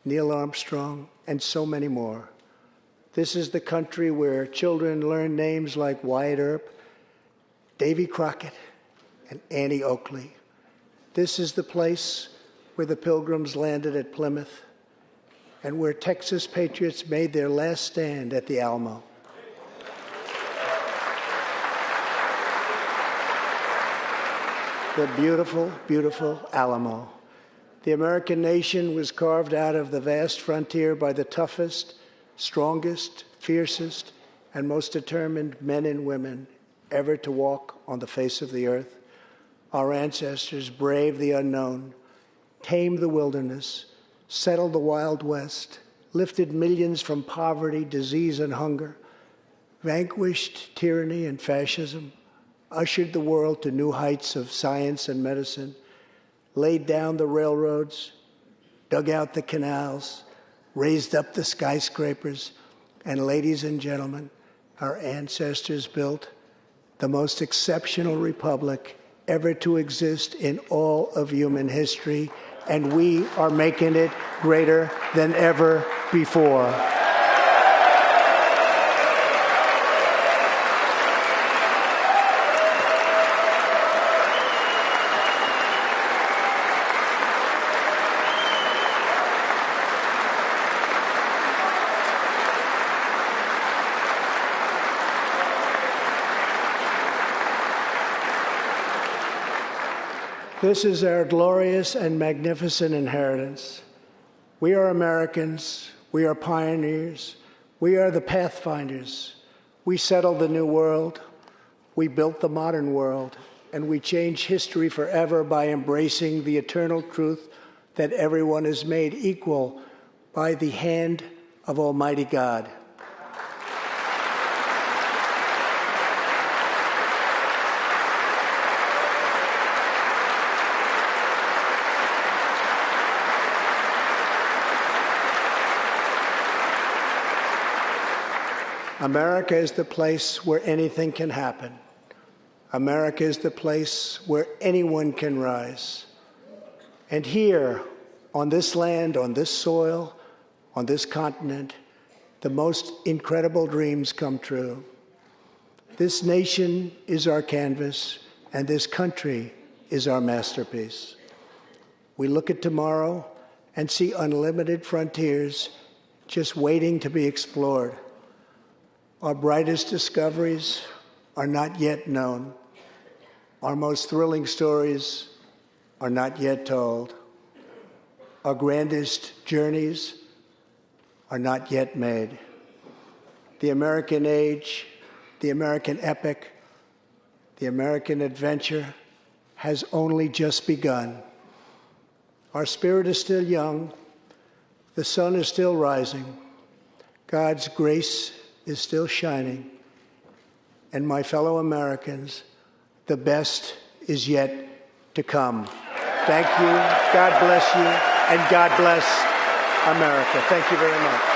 Neil Armstrong, and so many more. This is the country where children learn names like Wyatt Earp, Davy Crockett, and Annie Oakley. This is the place where the Pilgrims landed at Plymouth and where Texas patriots made their last stand at the Alamo. The beautiful, beautiful Alamo. The American nation was carved out of the vast frontier by the toughest, strongest, fiercest, and most determined men and women ever to walk on the face of the earth. Our ancestors braved the unknown, tamed the wilderness, settled the Wild West, lifted millions from poverty, disease, and hunger, vanquished tyranny and fascism, ushered the world to new heights of science and medicine, laid down the railroads, dug out the canals, raised up the skyscrapers, and ladies and gentlemen, our ancestors built the most exceptional republic ever to exist in all of human history, and we are making it greater than ever before. This is our glorious and magnificent inheritance. We are Americans. We are pioneers. We are the pathfinders. We settled the new world. We built the modern world. And we changed history forever by embracing the eternal truth that everyone is made equal by the hand of Almighty God. America is the place where anything can happen. America is the place where anyone can rise. And here, on this land, on this soil, on this continent, the most incredible dreams come true. This nation is our canvas, and this country is our masterpiece. We look at tomorrow and see unlimited frontiers just waiting to be explored. Our brightest discoveries are not yet known. Our most thrilling stories are not yet told. Our grandest journeys are not yet made. The American age, the American epic, the American adventure has only just begun. Our spirit is still young. The sun is still rising. God's grace is still shining. And my fellow Americans, the best is yet to come. Thank you, God bless you, and God bless America. Thank you very much.